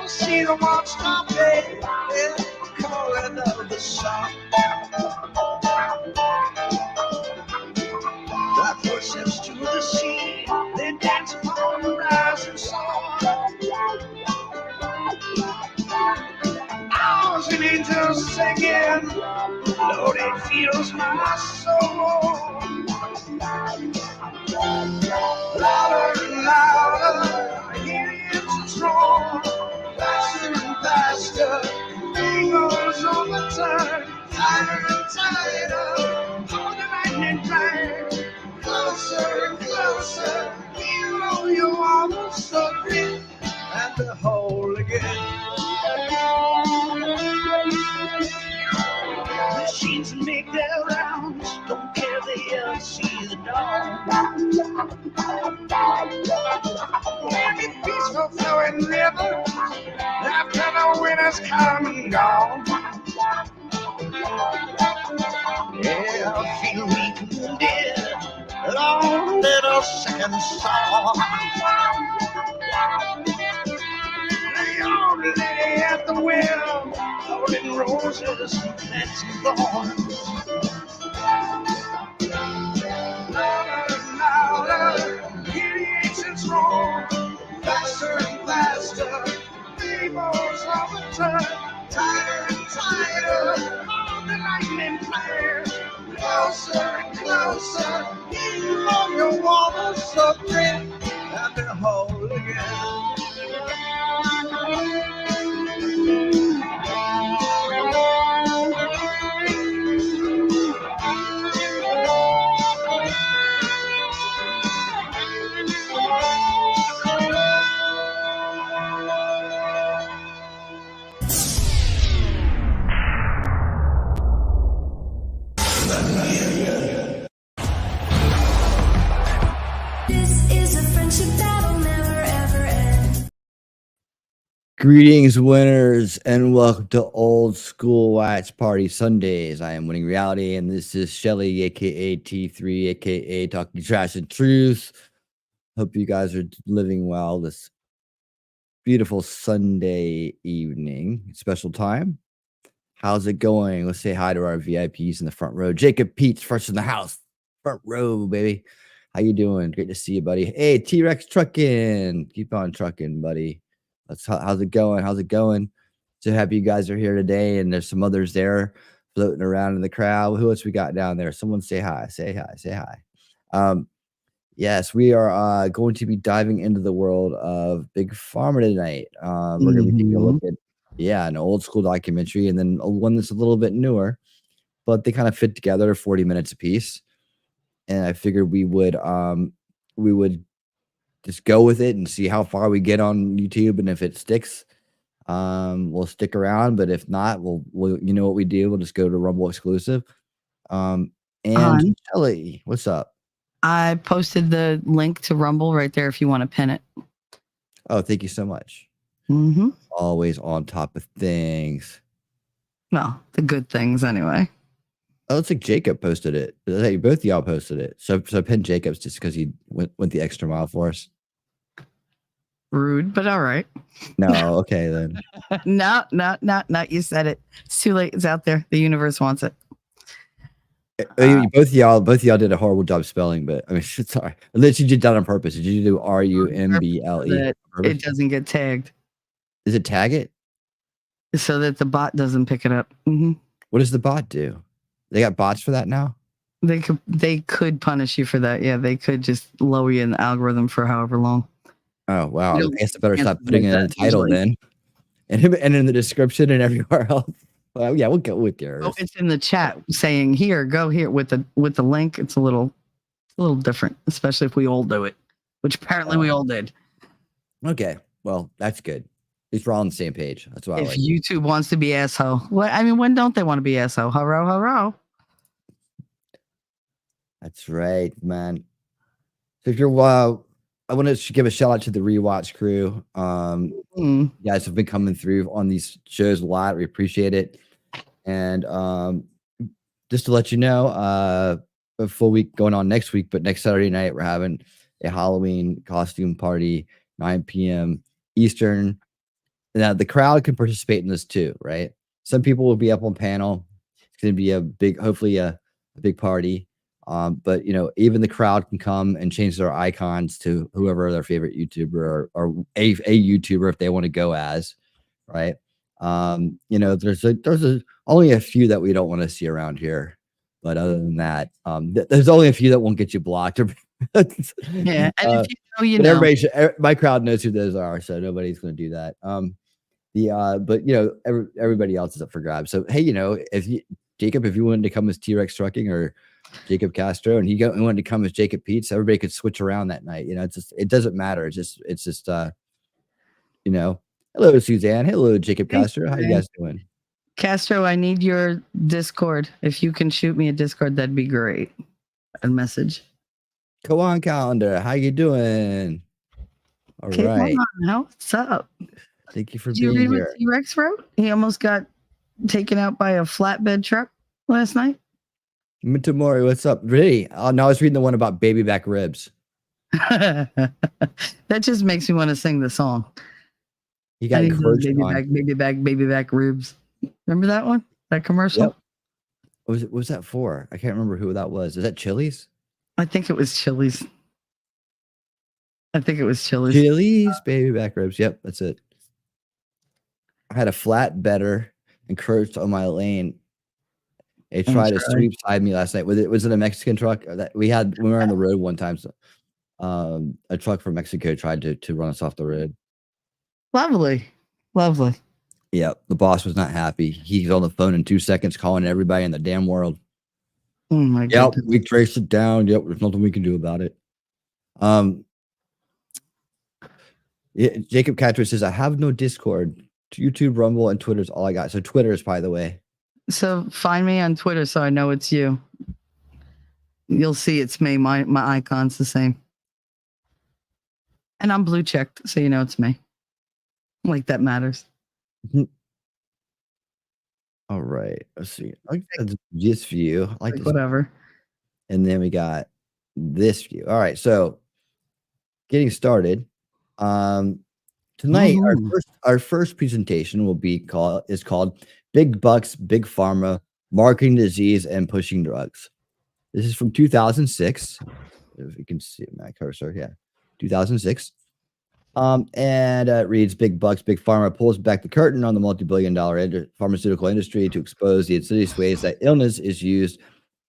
see the monster, baby, calling of the sun. That pushes to the sea, they dance upon the rising sun. Owls and angels singing, Lord, it fills my soul. Louder and louder, I hear it so strong. Faster and faster, eagles on the turn. Tighter and tighter, on the lightning train. Closer and closer, you know you're almost so near. And the whole again. Machines make their rounds, don't care they ever see the dawn. Every peaceful flowing river, after the winter's come and gone. Yeah, I feel weak and wounded, long little second song. The old lady at the wheel, holding roses and some thorns. Louder and louder, hear the ancients roar. Faster and faster, people's on the turn. Tighter and tighter, on the lightning flares. Closer and closer, you know your water's so thin. And the whole again. Greetings, winners, and welcome to Old School Watch Party Sundays. I am Winning Reality, and this is Shelly, aka T3, aka Talking Trash and Truth. Hope you guys are living well this beautiful Sunday evening, special time. How's it going? Let's say hi to our VIPs in the front row. Jacob Pete's first in the house, front row, baby. How you doing? Great to see you, buddy. Hey, T-Rex trucking. Keep on trucking, buddy. How's it going? How's it going? So happy you guys are here today, and there's some others there floating around in the crowd. Who else we got down there? Someone say hi. Say hi. Say hi. Yes, we are going to be diving into the world of Big Pharma tonight. We're going to be taking a look at an old school documentary, and then one that's a little bit newer, but they kind of fit together, 40 minutes apiece. And I figured we would just go with it and see how far we get on YouTube, and if it sticks, we'll stick around. But if not, we'll you know what we do? We'll just go to Rumble exclusive. And Shelly, what's up? I posted the link to Rumble right there if you want to pin it. Oh, thank you so much. Always on top of things. Well, the good things anyway. Oh, it's like Jacob posted it. Both of y'all posted it. So pin Jacob's just because he went the extra mile for us. Rude, but all right. No, okay then. No. You said it. It's too late. It's out there. The universe wants it. Both of y'all did a horrible job spelling, but I mean, sorry. Unless you did that on purpose. Did you do RUMBLE? It doesn't get tagged. Does it tag it? So that the bot doesn't pick it up. What does the bot do? They got bots for that now? They could punish you for that. Yeah, they could just lower you in the algorithm for however long. Oh, wow. I guess I better stop putting it in the title then. And in the description and everywhere else. Well, yeah, we'll go with yours. Oh, it's in the chat saying go here with the link. It's a little different, especially if we all do it, which apparently we all did. Okay, well, that's good. At least we're all on the same page. That's why. If YouTube wants to be asshole, when don't they want to be asshole? Hurrah. That's right, man. So if you're I want to give a shout out to the rewatch crew. You guys have been coming through on these shows a lot. We appreciate it. And just to let you know, a full week going on next week, but next Saturday night we're having a Halloween costume party, 9 p.m. Eastern. now the crowd can participate in this too, right? Some people will be up on panel. It's going to be a big, hopefully a big party. But even the crowd can come and change their icons to whoever their favorite YouTuber or a YouTuber if they want to go as, right? There's only a few that we don't want to see around here, but other than that, there's only a few that won't get you blocked. Yeah, and if you but know, everybody, my crowd knows who those are, so nobody's going to do that. But everybody else is up for grabs. So hey, Jacob, if you wanted to come as T-Rex Trucking or Jacob Castro, and he wanted to come as Jacob Peets, everybody could switch around that night. It doesn't matter. It's just hello Suzanne, hello Jacob Castro. How you guys doing? Castro, I need your Discord. If you can shoot me a Discord, that'd be great. A message. Go on, calendar. How you doing? All right. What's up? Thank you for Did you being read here. what T-Rex wrote? He almost got taken out by a flatbed truck last night. Mitamori, what's up? Really? Oh, no, I was reading the one about baby back ribs. That just makes me want to sing the song. You got baby back ribs. Remember that one? That commercial? Yep. What was that for? I can't remember who that was. Is that Chili's? I think it was Chili's. Chili's baby back ribs. Yep, that's it. I had a flatbedder encroached on my lane. They tried to sweep side me last night. Was it a Mexican truck that we had when we were on the road one time? So, a truck from Mexico tried to run us off the road. Lovely. Yeah, the boss was not happy. He's on the phone in 2 seconds calling everybody in the damn world. Oh my God. Yep, we traced it down. Yep, there's nothing we can do about it. Jacob Castro says, I have no Discord. YouTube, Rumble, and Twitter's all I got. So Twitter is, by the way. So find me on Twitter so I know it's you. You'll see it's me. My icon's the same. And I'm blue checked, so you know it's me. Like that matters. All right. Let's see. I got this view. I like this. Whatever. And then we got this view. All right. So getting started. Tonight, our first presentation is called Big Bucks, Big Pharma, Marketing Disease and Pushing Drugs. This is from 2006. If you can see my cursor, yeah, 2006. And it reads, Big Bucks, Big Pharma pulls back the curtain on the multi-billion-dollar pharmaceutical industry to expose the insidious ways that illness is used,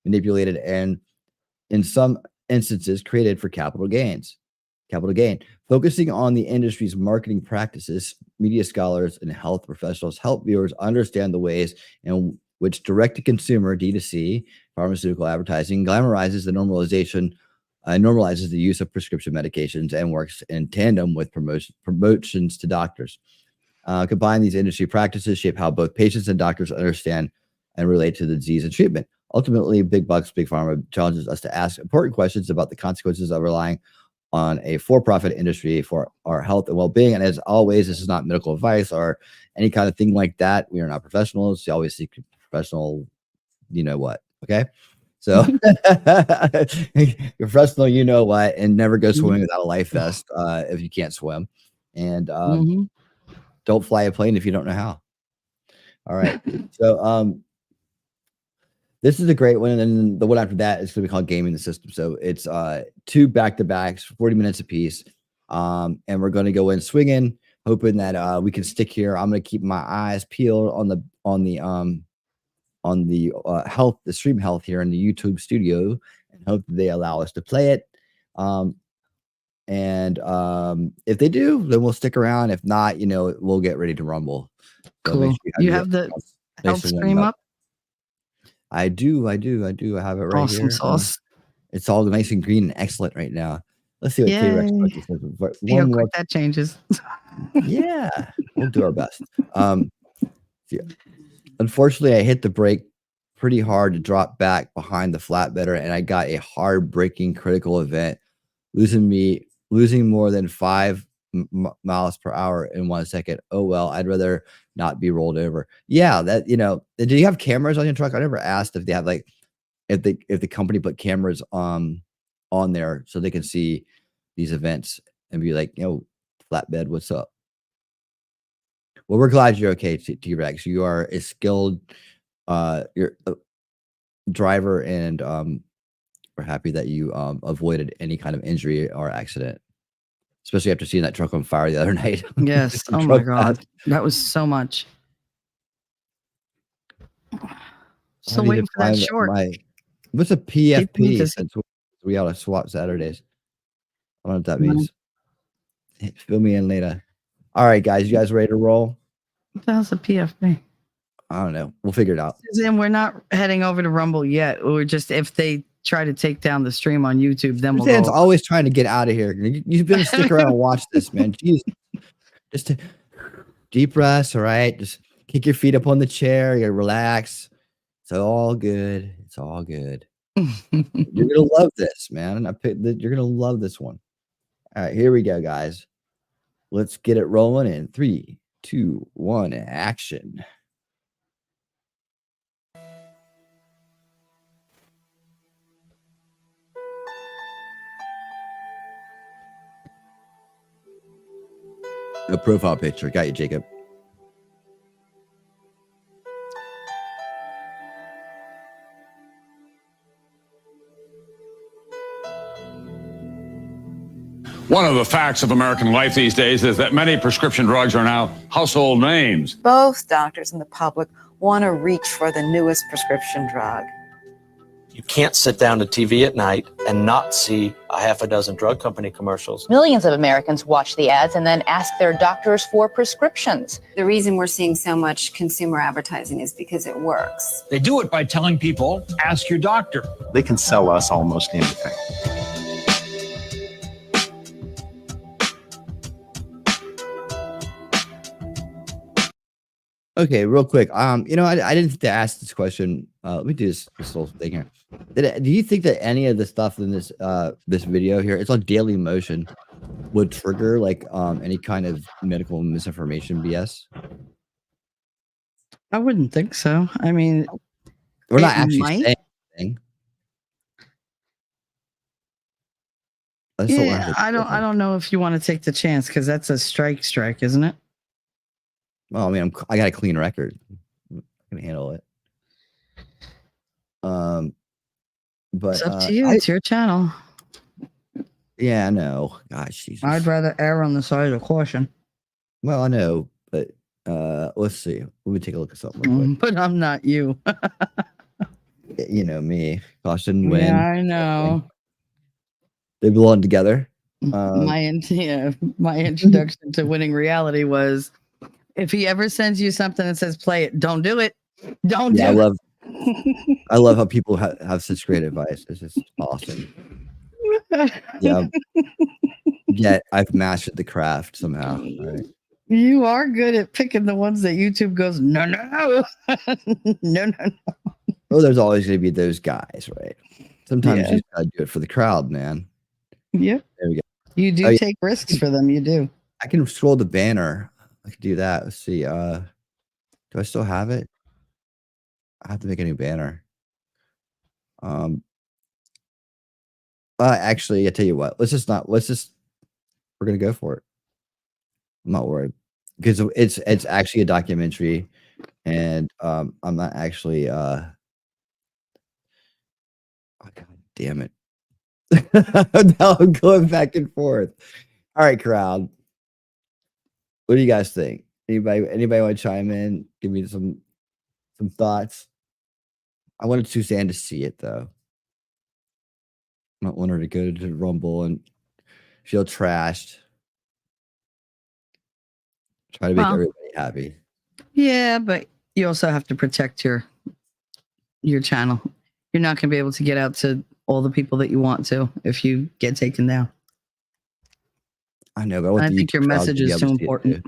manipulated, and in some instances created for capital gain. Focusing on the industry's marketing practices, media scholars and health professionals help viewers understand the ways in which direct-to-consumer D2C pharmaceutical advertising glamorizes normalizes the use of prescription medications and works in tandem with promotions to doctors. Combine these industry practices shape how both patients and doctors understand and relate to the disease and treatment. Ultimately, Big Bucks, Big Pharma challenges us to ask important questions about the consequences of relying on a for-profit industry for our health and well-being. And as always, this is not medical advice or any kind of thing like that. We are not professionals. You always seek professional, you know what, okay? So professional, you know what, and never go swimming without a life vest if you can't swim. And don't fly a plane if you don't know how. All right. So this is a great one. And then the one after that is going to be called Gaming the System. So it's 2 back-to-backs, 40 minutes apiece. And we're going to go in swinging, hoping that we can stick here. I'm going to keep my eyes peeled on the health, the stream health here in the YouTube studio, and hope that they allow us to play it. If they do, then we'll stick around. If not, we'll get ready to rumble. So cool. You have the health stream up? I do. I have it right awesome here. Sauce. It's all nice and green and excellent right now. Let's see what T-Rex says. See how quick that changes. Yeah, we'll do our best. Yeah. Unfortunately, I hit the brake pretty hard to drop back behind the flatbedder, and I got a hard braking critical event, losing more than 5 miles per hour in 1 second. Oh well, I'd rather not be rolled over. Yeah, that do you have cameras on your truck? I never asked if they have if the company put cameras on there so they can see these events and be like, flatbed, what's up? Well, we're glad you're okay, T-Rex. You are a skilled you're a driver, and we're happy that you avoided any kind of injury or accident, especially after seeing that truck on fire the other night. Yes. Oh my God. That was so much. Still waiting for that short. What's a PFP? Since we ought to swap Saturdays. I don't know what that means. Fill me in later. All right, guys. You guys ready to roll? What the hell's a PFP? I don't know. We'll figure it out. And we're not heading over to Rumble yet. We're just, if they try to take down the stream on YouTube, then we'll go. Dan's always trying to get out of here. You've been to stick around and watch this, man. Jeez. Just deep breaths, all right? Just kick your feet up on the chair. You relax. It's all good. It's all good. You're gonna love this, man. You're gonna love this one. All right, here we go, guys. Let's get it rolling in 3, 2, 1, action. A profile picture. Got you, Jacob. One of the facts of American life these days is that many prescription drugs are now household names. Both doctors and the public want to reach for the newest prescription drug. You can't sit down to TV at night and not see a half a dozen drug company commercials. Millions of Americans watch the ads and then ask their doctors for prescriptions. The reason we're seeing so much consumer advertising is because it works. They do it by telling people, ask your doctor. They can sell us almost anything. Okay, real quick. I didn't think to ask this question. Let me do this little thing here. Do you think that any of the stuff in this this video here, it's on Daily Motion, would trigger like any kind of medical misinformation BS? I wouldn't think so. I mean, we're not actually saying anything. Yeah, I don't know if you want to take the chance because that's a strike, isn't it? Well, I mean, I got a clean record. I can handle it. But it's up to you. It's your channel. Yeah, I know. Gosh, Jesus. I'd rather err on the side of caution. Well, I know, but let's see. Let me take a look at something real quick. But I'm not you. You know me. Caution win. Yeah, I know. They belong together. My introduction to winning reality was, if he ever sends you something that says play it, don't do it. Don't do it. I love how people have such great advice. It's just awesome. Yeah. Yeah, I've mastered the craft somehow. Right. You are good at picking the ones that YouTube goes, no. No. Well, there's always going to be those guys, right? Sometimes you just gotta do it for the crowd, man. Yeah. There we go. You do take risks for them. You do. I can scroll the banner. I can do that. Let's see. Do I still have it? I have to make a new banner. Actually, I tell you what. We're gonna go for it. I'm not worried because it's actually a documentary, and I'm not actually. Oh, God damn it! Now I'm going back and forth. All right, crowd. What do you guys think? Anybody want to chime in? Give me some thoughts. I wanted Suzanne to see it though. I don't want her to go to Rumble and feel trashed. Try to make everybody happy. Yeah, but you also have to protect your channel. You're not going to be able to get out to all the people that you want to if you get taken down. I know, but I think your message is so important.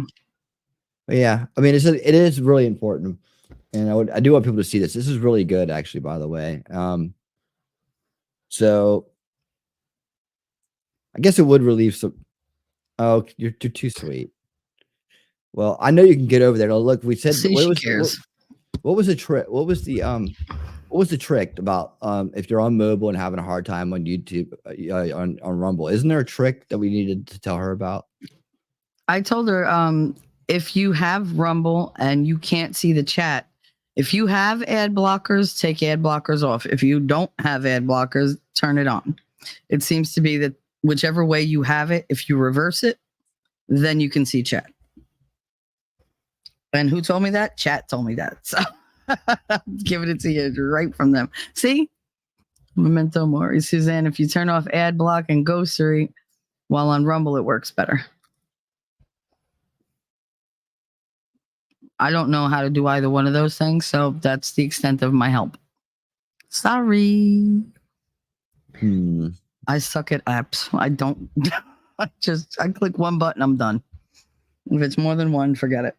But yeah, I mean, it is really important, and I do want people to see this. This is really good, actually. By the way, so I guess it would relieve some. Oh, you're too sweet. Well, I know you can get over there. Look, we said what was the trick? What was the trick about if you're on mobile and having a hard time on YouTube on Rumble? Isn't there a trick that we needed to tell her about? I told her if you have Rumble and you can't see the chat, if you have ad blockers, take ad blockers off. If you don't have ad blockers, turn it on. It seems to be that whichever way you have it, if you reverse it, then you can see chat. And who told me that? Chat told me that. So I'm giving it to you right from them. See? Memento mori. Suzanne, if you turn off ad block and ghostery while on Rumble, it works better. I don't know how to do either one of those things, so that's the extent of my help. Sorry. I suck at apps. I don't. I click one button, I'm done. If it's more than one, forget it.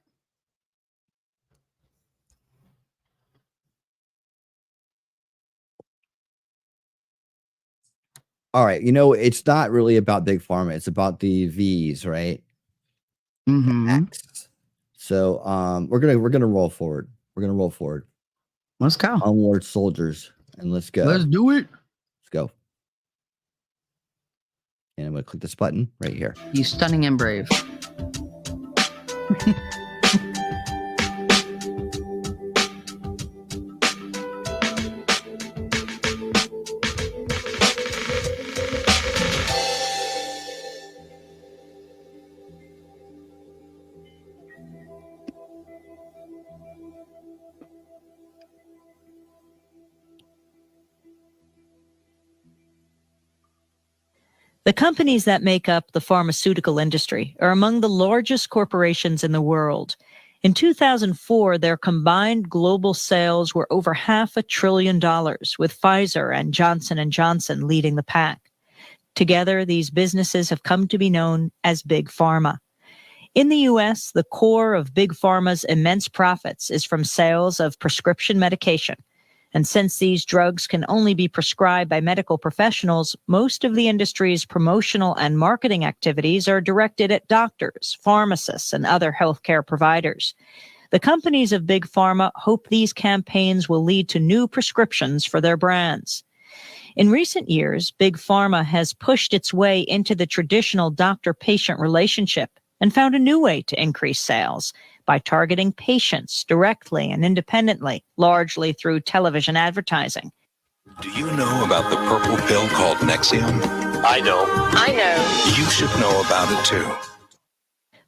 All right. You know, it's not really about Big Pharma. It's about the V's, right? X. So we're gonna roll forward. We're gonna roll forward. Let's go. Onward, soldiers, and let's go. Let's do it. Let's go. And I'm gonna click this button right here. You stunning and brave. The companies that make up the pharmaceutical industry are among the largest corporations in the world. In 2004, their combined global sales were over $500 billion, with Pfizer and Johnson & Johnson leading the pack. Together, these businesses have come to be known as Big Pharma. In the U.S., the core of Big Pharma's immense profits is from sales of prescription medication. And since these drugs can only be prescribed by medical professionals, most of the industry's promotional and marketing activities are directed at doctors, pharmacists, and other healthcare providers. The companies of Big Pharma hope these campaigns will lead to new prescriptions for their brands. In recent years, Big Pharma has pushed its way into the traditional doctor-patient relationship and found a new way to increase sales by targeting patients directly and independently, largely through television advertising. Do you know about the purple pill called Nexium? I know. I know. You should know about it too.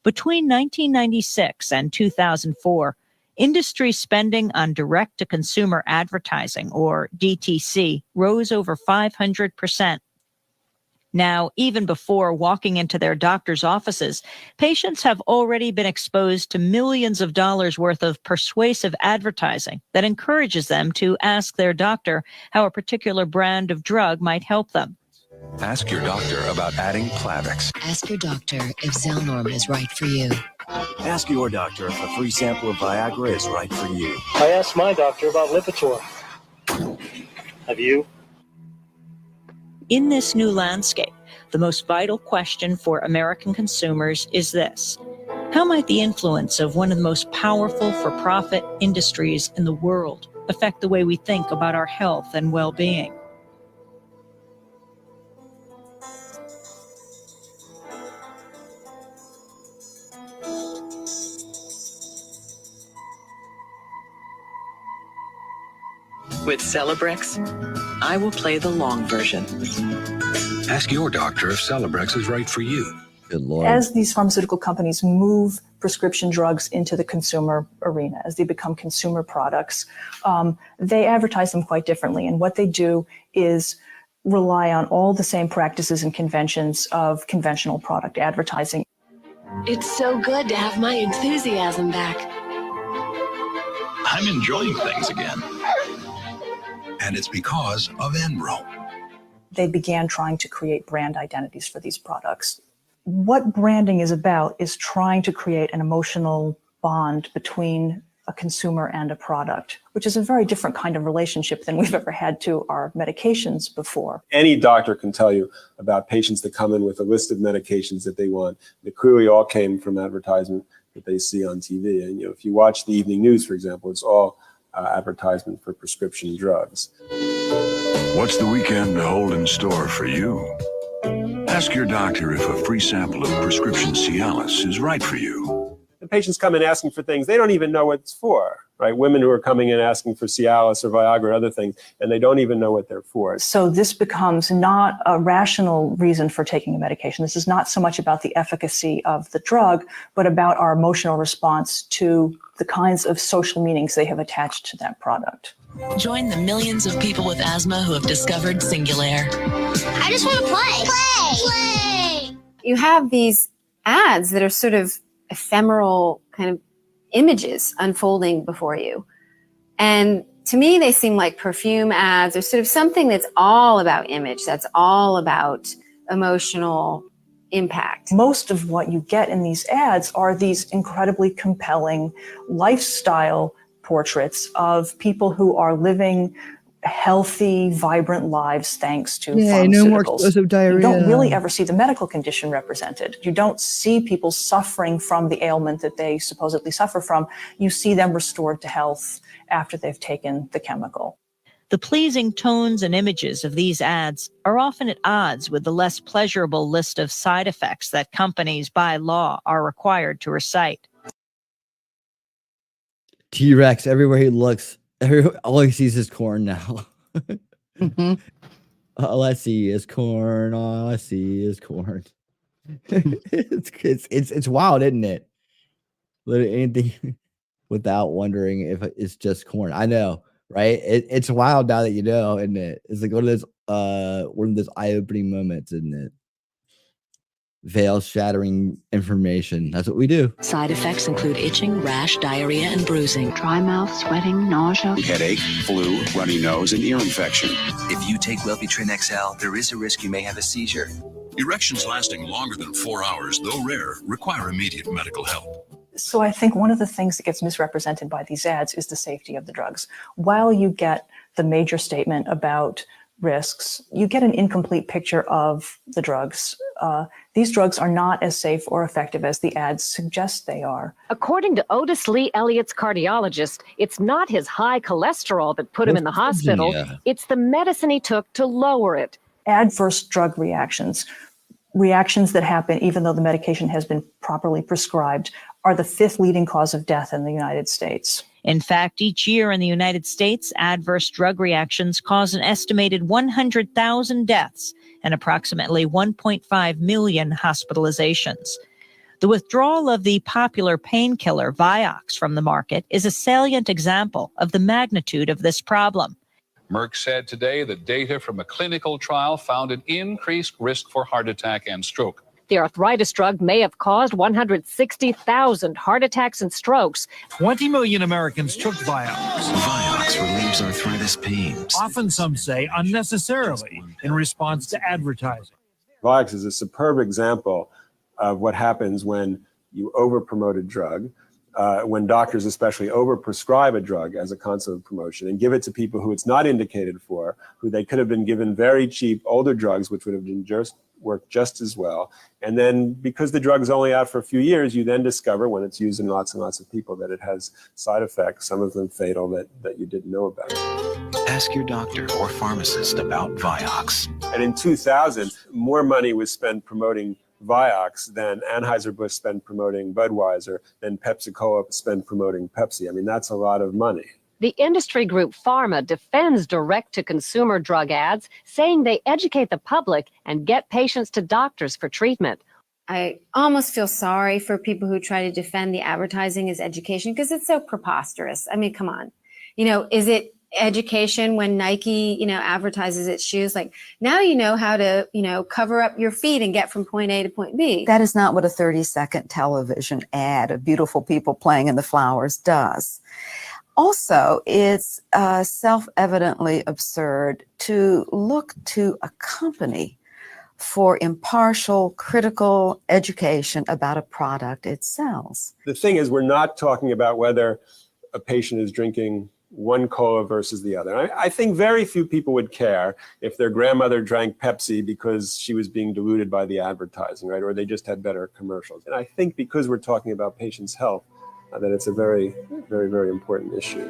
Between 1996 and 2004, industry spending on direct-to-consumer advertising, or DTC, rose over 500%. Now, even before walking into their doctor's offices, patients have already been exposed to millions of dollars worth of persuasive advertising that encourages them to ask their doctor how a particular brand of drug might help them. Ask your doctor about adding Plavix. Ask your doctor if Zelnorm is right for you. Ask your doctor if a free sample of Viagra is right for you. I asked my doctor about Lipitor. Have you? In this new landscape, the most vital question for American consumers is this: how might the influence of one of the most powerful for-profit industries in the world affect the way we think about our health and well-being? With Celebrex, I will play the long version. Ask your doctor if Celebrex is right for you. Good Lord. As these pharmaceutical companies move prescription drugs into the consumer arena, as they become consumer products, they advertise them quite differently. And what they do is rely on all the same practices and conventions of conventional product advertising. It's so good to have my enthusiasm back. I'm enjoying things again. And it's because of Enro. They began trying to create brand identities for these products. What branding is about is trying to create an emotional bond between a consumer and a product, which is a very different kind of relationship than we've ever had to our medications before. Any doctor can tell you about patients that come in with a list of medications that they want. They clearly all came from advertisement that they see on TV. And if you watch the evening news, for example, it's all advertisement for prescription drugs. What's the weekend hold in store for you? Ask your doctor if a free sample of prescription Cialis is right for you. patients come in asking for things, they don't even know what it's for, right? Women who are coming in asking for Cialis or Viagra or other things, and they don't even know what they're for. So this becomes not a rational reason for taking a medication. This is not so much about the efficacy of the drug, but about our emotional response to the kinds of social meanings they have attached to that product. Join the millions of people with asthma who have discovered Singulair. I just want to play. You have these ads that are sort of ephemeral kind of images unfolding before you. And to me, they seem like perfume ads or sort of something that's all about image, that's all about emotional impact. Most of what you get in these ads are these incredibly compelling lifestyle portraits of people who are living healthy, vibrant lives thanks to pharmaceuticals. No more explosive diarrhea. You don't really ever see the medical condition represented. You don't see people suffering from the ailment that they supposedly suffer from. You see them restored to health after they've taken the chemical. The pleasing tones and images of these ads are often at odds with the less pleasurable list of side effects that companies by law are required to recite. T-Rex, everywhere he looks, all he sees is corn now. All I see is corn. All I see is corn. It's wild, isn't it? Literally anything without wondering if it's just corn. I know, right? It's wild now that you know, isn't it? It's like one of those eye-opening moments, isn't it? Veil-shattering information. That's what we do. Side effects include itching, rash, diarrhea, and bruising. Dry mouth, sweating, nausea. Headache, flu, runny nose, and ear infection. If you take Wellbutrin XL, there is a risk you may have a seizure. Erections lasting longer than 4 hours, though rare, require immediate medical help. So I think one of the things that gets misrepresented by these ads is the safety of the drugs. While you get the major statement about risks, you get an incomplete picture of the drugs. These drugs are not as safe or effective as the ads suggest they are. According to Otis Lee Elliott's cardiologist, it's not his high cholesterol that put him in the hospital. It's the medicine he took to lower it. Adverse drug reactions, reactions that happen even though the medication has been properly prescribed, are the 5th leading cause of death in the United States. In fact, each year in the United States, adverse drug reactions cause an estimated 100,000 deaths and approximately 1.5 million hospitalizations. The withdrawal of the popular painkiller Vioxx from the market is a salient example of the magnitude of this problem. Merck said today that data from a clinical trial found an increased risk for heart attack and stroke. The arthritis drug may have caused 160,000 heart attacks and strokes. 20 million Americans took Vioxx. Vioxx relieves arthritis pains. Often, some say, unnecessarily, in response to advertising. Vioxx is a superb example of what happens when you over-promote a drug, when doctors especially over-prescribe a drug as a concept of promotion and give it to people who it's not indicated for, who they could have been given very cheap older drugs, which would have been worked just as well. And then because the drug is only out for a few years, you then discover when it's used in lots and lots of people that it has side effects, some of them fatal, that you didn't know about. Ask your doctor or pharmacist about Vioxx. And in 2000, more money was spent promoting Vioxx than Anheuser-Busch spent promoting Budweiser, than Pepsi-Cola spent promoting Pepsi. I mean, that's a lot of money. The industry group Pharma defends direct-to-consumer drug ads, saying they educate the public and get patients to doctors for treatment. I almost feel sorry for people who try to defend the advertising as education because it's so preposterous. I mean, come on. Is it education when Nike, advertises its shoes? Like, now you know how to, cover up your feet and get from point A to point B. That is not what a 30-second television ad of beautiful people playing in the flowers does. Also, it's self-evidently absurd to look to a company for impartial, critical education about a product it sells. The thing is, we're not talking about whether a patient is drinking one cola versus the other. I think very few people would care if their grandmother drank Pepsi because she was being diluted by the advertising, right? Or they just had better commercials. And I think because we're talking about patients' health, that it's a very, very, very important issue.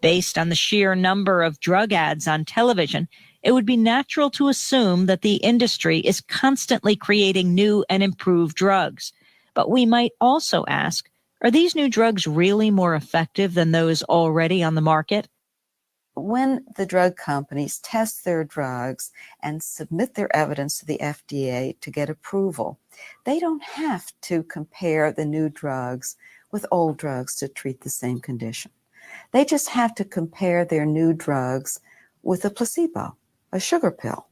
Based on the sheer number of drug ads on television, it would be natural to assume that the industry is constantly creating new and improved drugs. But we might also ask, are these new drugs really more effective than those already on the market? When the drug companies test their drugs and submit their evidence to the FDA to get approval, they don't have to compare the new drugs with old drugs to treat the same condition. They just have to compare their new drugs with a placebo, a sugar pill,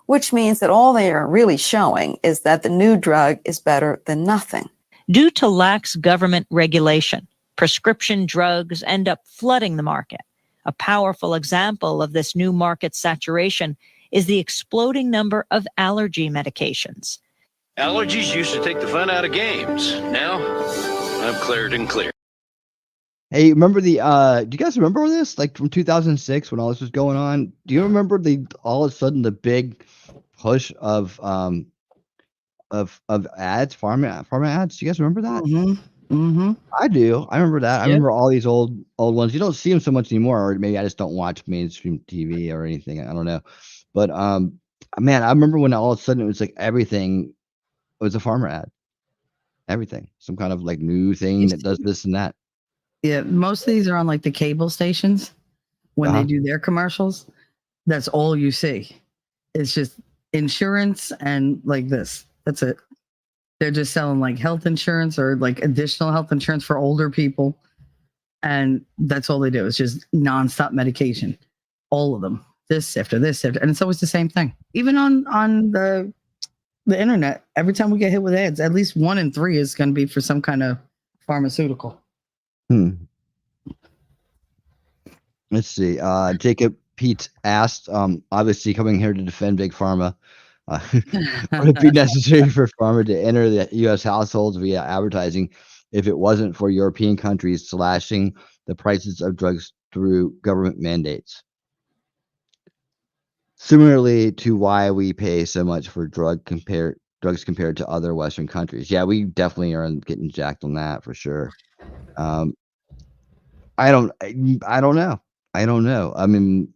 which means that all they are really showing is that the new drug is better than nothing. Due to lax government regulation, prescription drugs end up flooding the market. A powerful example of this new market saturation is the exploding number of allergy medications. Allergies used to take the fun out of games. Now, I'm cleared and clear. Hey, remember the do you guys remember this? Like from 2006 when all this was going on? Do you remember all of a sudden the big push of ads, pharma ads? Do you guys remember that? I do. I remember that. I remember all these old ones. You don't see them so much anymore, or maybe I just don't watch mainstream TV or anything. I don't know. But man, I remember when all of a sudden it was like everything was a pharma ad. Everything. Some kind of like new thing that does this and that. Yeah, most of these are on like the cable stations when they do their commercials. That's all you see. It's just insurance and like this. That's it. They're just selling like health insurance or like additional health insurance for older people. And that's all they do. It's just nonstop medication. All of them. This after this after. And it's always the same thing. Even on the internet, every time we get hit with ads, at least 1 in 3 is going to be for some kind of pharmaceutical. Let's see. Jacob Pete asked, obviously coming here to defend Big Pharma, would it be necessary for Pharma to enter the U.S. households via advertising if it wasn't for European countries slashing the prices of drugs through government mandates? Similarly to why we pay so much for drugs compared to other Western countries. Yeah, we definitely are getting jacked on that for sure. I don't know. I don't know. I mean,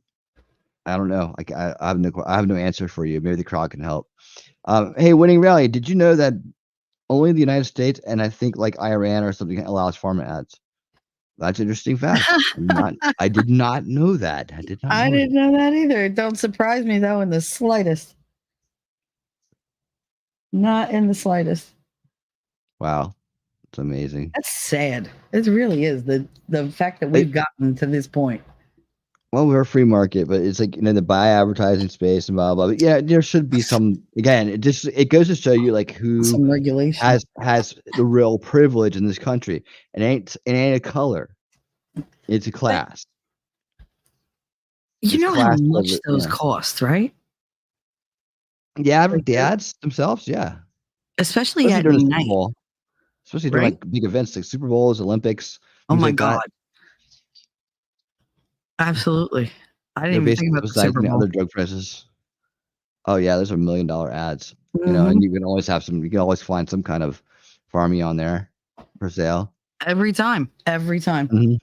I don't know. I have no answer for you. Maybe the crowd can help. Hey, Winning Rally, did you know that only the United States and I think like Iran or something allows pharma ads? That's an interesting fact. I did not know that. I did not. I didn't know that either. It don't surprise me though in the slightest. Not in the slightest. Wow, it's amazing. That's sad. It really is the fact that we've gotten to this point. Well, we're a free market, but it's like, the buy advertising space and blah blah. But yeah, there should be some. Again, it goes to show you like who some regulation has the real privilege in this country. It ain't a color. It's a class. You know how much those cost, right? Yeah, the ads themselves, yeah. Especially at during the night. Super Bowl. Especially during like big events like Super Bowls, Olympics. Oh my like God. That. Absolutely. I didn't even think about the Super Bowl. Other drug prices. Oh yeah, those are $1 million ads. And you can always find some kind of pharmacy on there for sale. Every time. And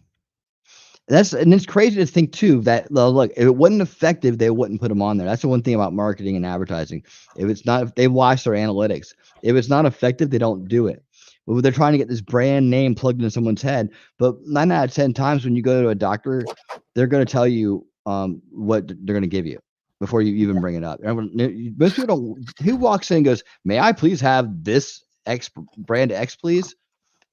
it's crazy to think too that look, if it wasn't effective, they wouldn't put them on there. That's the one thing about marketing and advertising. If they watch their analytics. If it's not effective, they don't do it. Well, they're trying to get this brand name plugged into someone's head. But 9 out of 10 times when you go to a doctor, they're going to tell you what they're going to give you before you even bring it up. Most people don't. Who walks in and goes, "May I please have this X brand X, please?"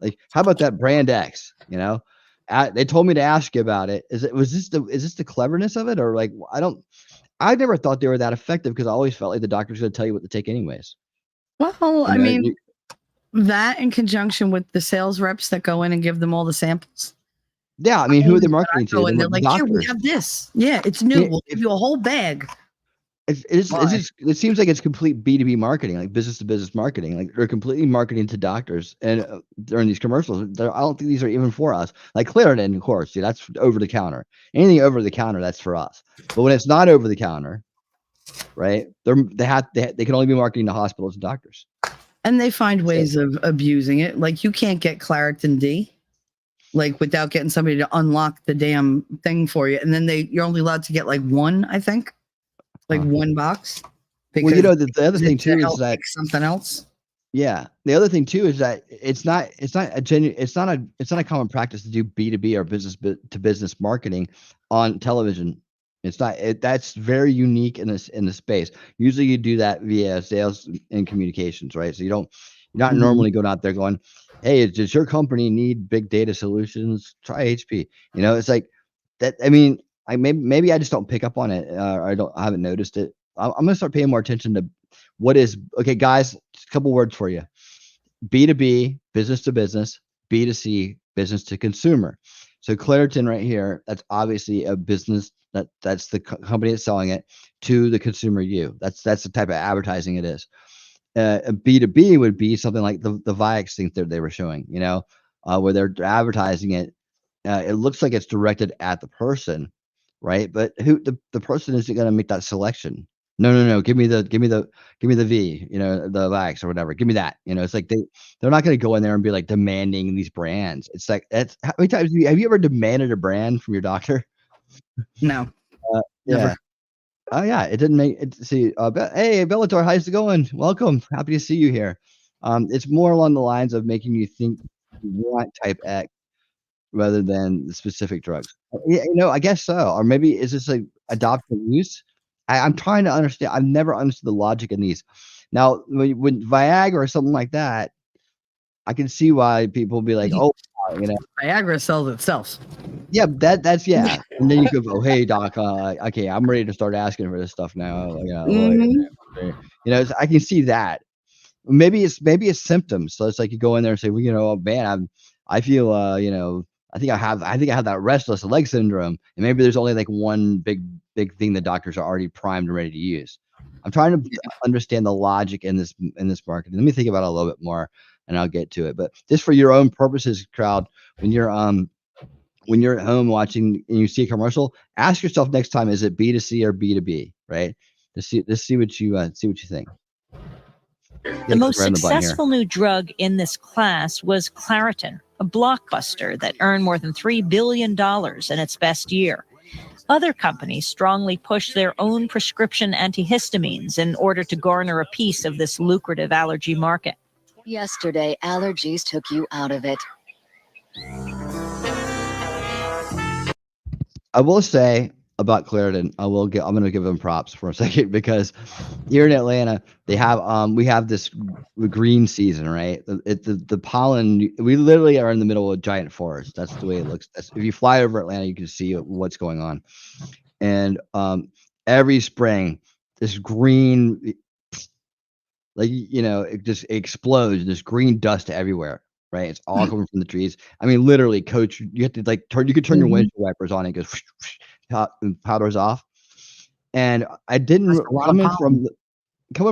Like, how about that brand X? They told me to ask you about it. Is this the cleverness of it, or like I never thought they were that effective because I always felt like the doctor's going to tell you what to take anyways. Well, I mean, that in conjunction with the sales reps that go in and give them all the samples. Yeah, I mean, who are they marketing to? And they're like, "Here, we have this. Yeah, it's new. We'll give you a whole bag." It seems like it's complete B2B marketing, like business to business marketing. Like they're completely marketing to doctors, and during these commercials, I don't think these are even for us. Like Claritin, of course, that's over the counter. Anything over the counter, that's for us. But when it's not over the counter, right? They can only be marketing to hospitals and doctors. And they find ways of abusing it. Like you can't get Claritin D. like without getting somebody to unlock the damn thing for you. And then you're only allowed to get like one, I think, like one box. Well, you know, the other thing too is that something else. Yeah, the other thing too is that it's not a common practice to do B2B or business to business marketing on television. It's not. That's very unique in the space. Usually, you do that via sales and communications, right? So you're not normally going out there going, "Hey, does your company need big data solutions? Try HP." You know, it's like that. I mean, maybe I just don't pick up on it, or I haven't noticed it. I'm gonna start paying more attention to what is okay, guys. Just a couple words for you: B2B, business to business; B2C, business to consumer. So Claritin right here, that's obviously a business that's the company that's selling it to the consumer. That's the type of advertising it is. B2B would be something like the Vioxx thing that they were showing, you know, where they're advertising it. It looks like it's directed at the person, right? But who the person isn't going to make that selection. No. Give me the V, you know, the Vioxx or whatever. Give me that. You know, it's like they're not going to go in there and be like demanding these brands. It's like how many times have you ever demanded a brand from your doctor? No. Yeah. Oh yeah, it didn't make it. See, hey Bellator, how's it going? Welcome, happy to see you here. It's more along the lines of making you think you want type X rather than the specific drugs. Yeah, you know, I guess so. Or maybe is this like adoption use? I'm trying to understand. I've never understood the logic in these. Now, when Viagra or something like that, I can see why people be like, oh, you know, Viagra sells itself. Yeah, that's yeah. And then you could go, hey doc, okay, I'm ready to start asking for this stuff now. You know, I can see that. Maybe it's symptoms. So it's like you go in there and say, well, you know, oh, man, I feel, you know, I think I have that restless leg syndrome, and maybe there's only like one big thing the doctors are already primed and ready to use. I'm trying to understand the logic in this market. Let me think about it a little bit more, and I'll get to it. But just for your own purposes, crowd, when you're at home watching and you see a commercial, ask yourself next time: is it B2C or B2B? Right? Just see what you think. The most successful new drug in this class was Claritin, a blockbuster that earned more than $3 billion in its best year. Other companies strongly push their own prescription antihistamines in order to garner a piece of this lucrative allergy market. Yesterday, allergies took you out of it. I will say about Claritin, I'm going to give them props for a second, because here in Atlanta, they have we have this green season, right? The pollen, we literally are in the middle of a giant forest. That's the way it looks. If you fly over Atlanta, you can see what's going on. And every spring, this green, like, you know, it just explodes. This green dust everywhere. Right, it's all coming from the trees. I mean, literally, coach, you have to like you could turn your windshield wipers on and it goes powders off. And I didn't coming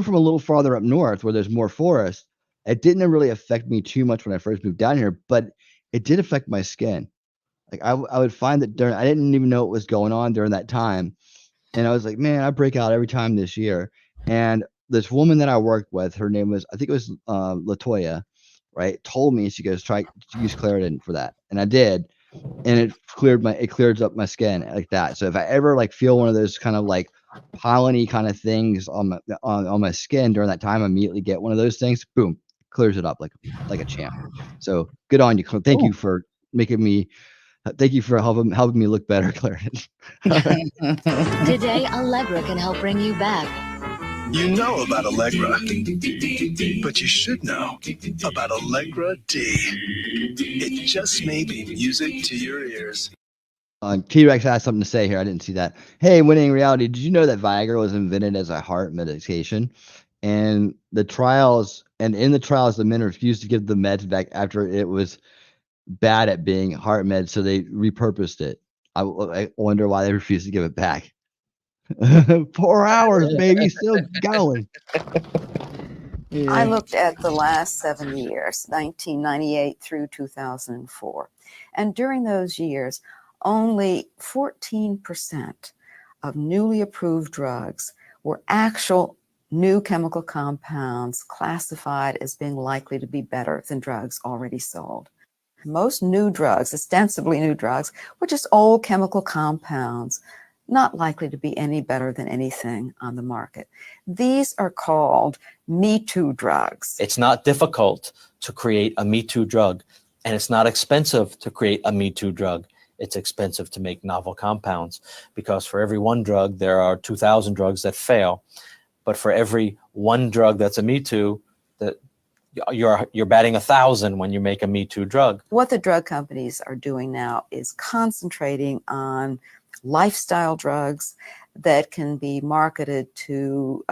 from a little farther up north where there's more forest. It didn't really affect me too much when I first moved down here, but it did affect my skin. Like I would find that I didn't even know what was going on during that time, and I was like, man, I break out every time this year. And this woman that I worked with, her name was, I think it was Latoya, right, told me, she goes, try to use Claritin for that. And I did. And it clears up my skin like that. So if I ever like feel one of those kind of like pollen-y kind of things on my skin during that time, I immediately get one of those things, boom, clears it up like a champ. So good on you. Thank you for helping me look better, Claritin. Today, Allegra can help bring you back. You know about Allegra, but you should know about Allegra D. It just may be music to your ears. T-Rex has something to say here. I didn't see that. Hey, Winning Reality, did you know that Viagra was invented as a heart medication? And in the trials, the men refused to give the meds back after it was bad at being heart med, so they repurposed it. I wonder why they refused to give it back. 4 hours, baby, still going. Yeah. I looked at the last 7 years, 1998 through 2004. And during those years, only 14% of newly approved drugs were actual new chemical compounds classified as being likely to be better than drugs already sold. Most new drugs, ostensibly new drugs, were just old chemical compounds, not likely to be any better than anything on the market. These are called Me Too drugs. It's not difficult to create a Me Too drug, and it's not expensive to create a Me Too drug. It's expensive to make novel compounds, because for every one drug, there are 2,000 drugs that fail. But for every one drug that's a Me Too, you're batting 1,000 when you make a Me Too drug. What the drug companies are doing now is concentrating on lifestyle drugs that can be marketed to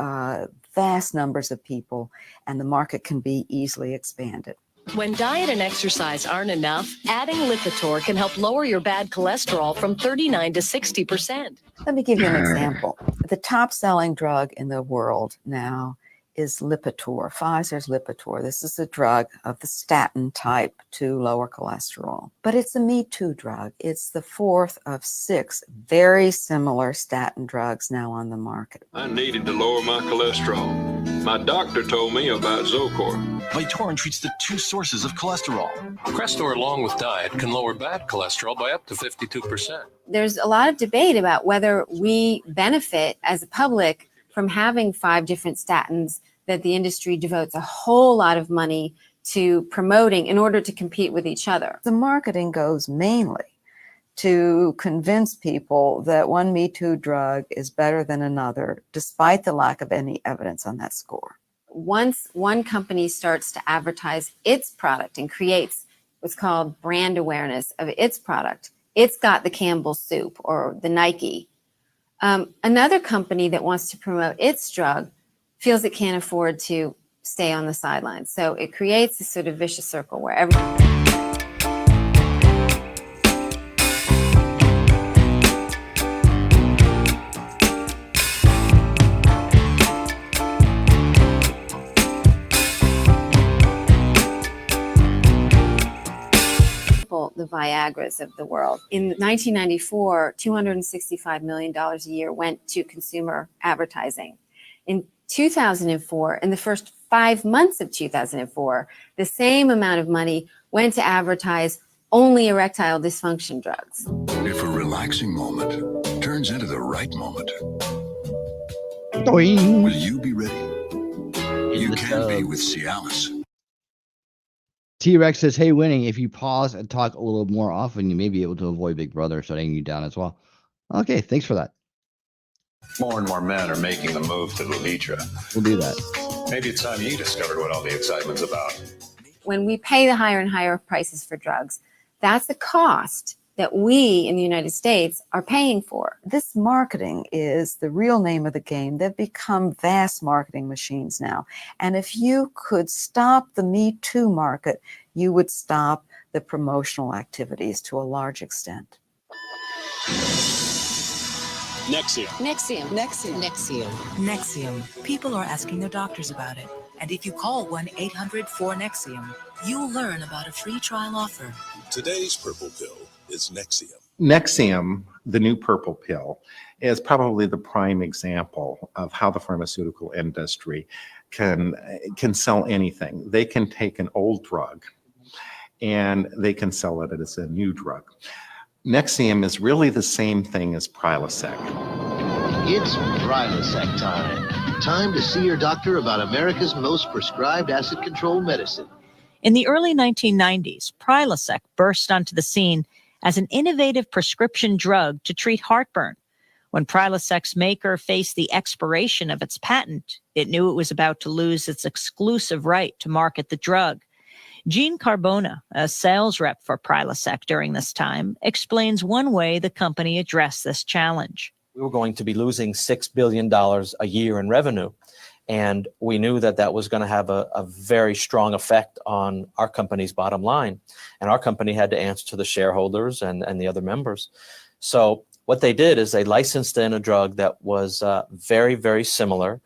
vast numbers of people, and the market can be easily expanded. When diet and exercise aren't enough, adding Lipitor can help lower your bad cholesterol from 39 to 60%. Let me give you an example. The top-selling drug in the world now is Lipitor, Pfizer's Lipitor. This is a drug of the statin type to lower cholesterol. But it's a Me Too drug. It's the fourth of 6 very similar statin drugs now on the market. I needed to lower my cholesterol. My doctor told me about Zocor. Vytorin treats the 2 sources of cholesterol. Crestor, along with diet, can lower bad cholesterol by up to 52%. There's a lot of debate about whether we benefit as a public from having 5 different statins that the industry devotes a whole lot of money to promoting in order to compete with each other. The marketing goes mainly to convince people that one Me Too drug is better than another, despite the lack of any evidence on that score. Once one company starts to advertise its product and creates what's called brand awareness of its product, it's got the Campbell's soup or the Nike. Another company that wants to promote its drug feels it can't afford to stay on the sidelines. So it creates this sort of vicious circle where the Viagras of the world. In 1994, $265 million a year went to consumer advertising. In 2004, in the first 5 months of 2004, the same amount of money went to advertise only erectile dysfunction drugs. If a relaxing moment turns into the right moment, Doing. will you be ready? You can be with Cialis. T-Rex says, hey, Winning, if you pause and talk a little more often, you may be able to avoid Big Brother shutting you down as well. Okay, thanks for that. More and more men are making the move to Levitra. We'll do that. Maybe it's time you discovered what all the excitement's about. When we pay the higher and higher prices for drugs, that's the cost that we in the United States are paying for. This marketing is the real name of the game. They've become vast marketing machines now. And if you could stop the Me Too market, you would stop the promotional activities to a large extent. Nexium. Nexium. Nexium. Nexium. Nexium. People are asking their doctors about it. And if you call 1-800-4-NEXIUM, you'll learn about a free trial offer. Today's purple pill is Nexium. Nexium, the new purple pill, is probably the prime example of how the pharmaceutical industry can sell anything. They can take an old drug and they can sell it as a new drug. Nexium is really the same thing as Prilosec. It's Prilosec time. Time to see your doctor about America's most prescribed acid control medicine. In the early 1990s, Prilosec burst onto the scene as an innovative prescription drug to treat heartburn. When Prilosec's maker faced the expiration of its patent, it knew it was about to lose its exclusive right to market the drug. Gene Carbona, a sales rep for Prilosec during this time, explains one way the company addressed this challenge. We were going to be losing $6 billion a year in revenue. And we knew that that was going to have a very strong effect on our company's bottom line. And our company had to answer to the shareholders and the other members. So what they did is they licensed in a drug that was very, very similar,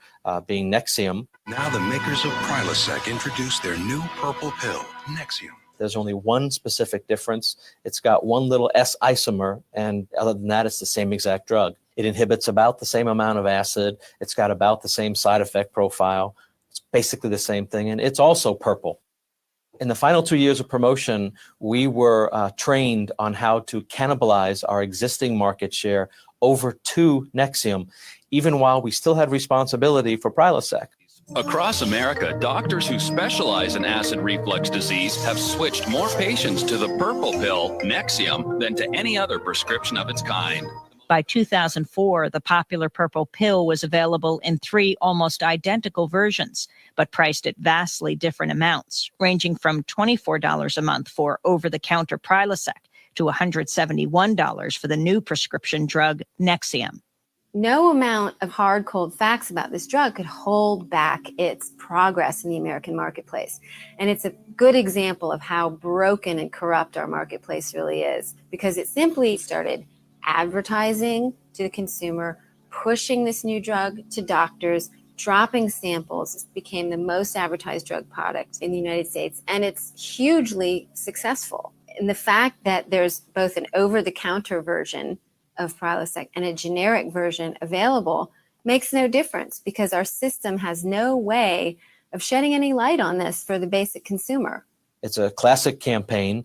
being Nexium. Now the makers of Prilosec introduced their new purple pill, Nexium. There's only one specific difference. It's got one little S isomer, and other than that, it's the same exact drug. It inhibits about the same amount of acid. It's got about the same side effect profile. It's basically the same thing, and it's also purple. In the final 2 years of promotion, we were trained on how to cannibalize our existing market share over to Nexium, even while we still had responsibility for Prilosec. Across America, doctors who specialize in acid reflux disease have switched more patients to the purple pill, Nexium, than to any other prescription of its kind. By 2004, the popular purple pill was available in 3 almost identical versions, but priced at vastly different amounts, ranging from $24 a month for over-the-counter Prilosec to $171 for the new prescription drug Nexium. No amount of hard, cold facts about this drug could hold back its progress in the American marketplace. And it's a good example of how broken and corrupt our marketplace really is, because it simply started advertising to the consumer, pushing this new drug to doctors, dropping samples. It became the most advertised drug product in the United States, and it's hugely successful. And the fact that there's both an over-the-counter version of Prilosec and a generic version available makes no difference, because our system has no way of shedding any light on this for the basic consumer. It's a classic campaign,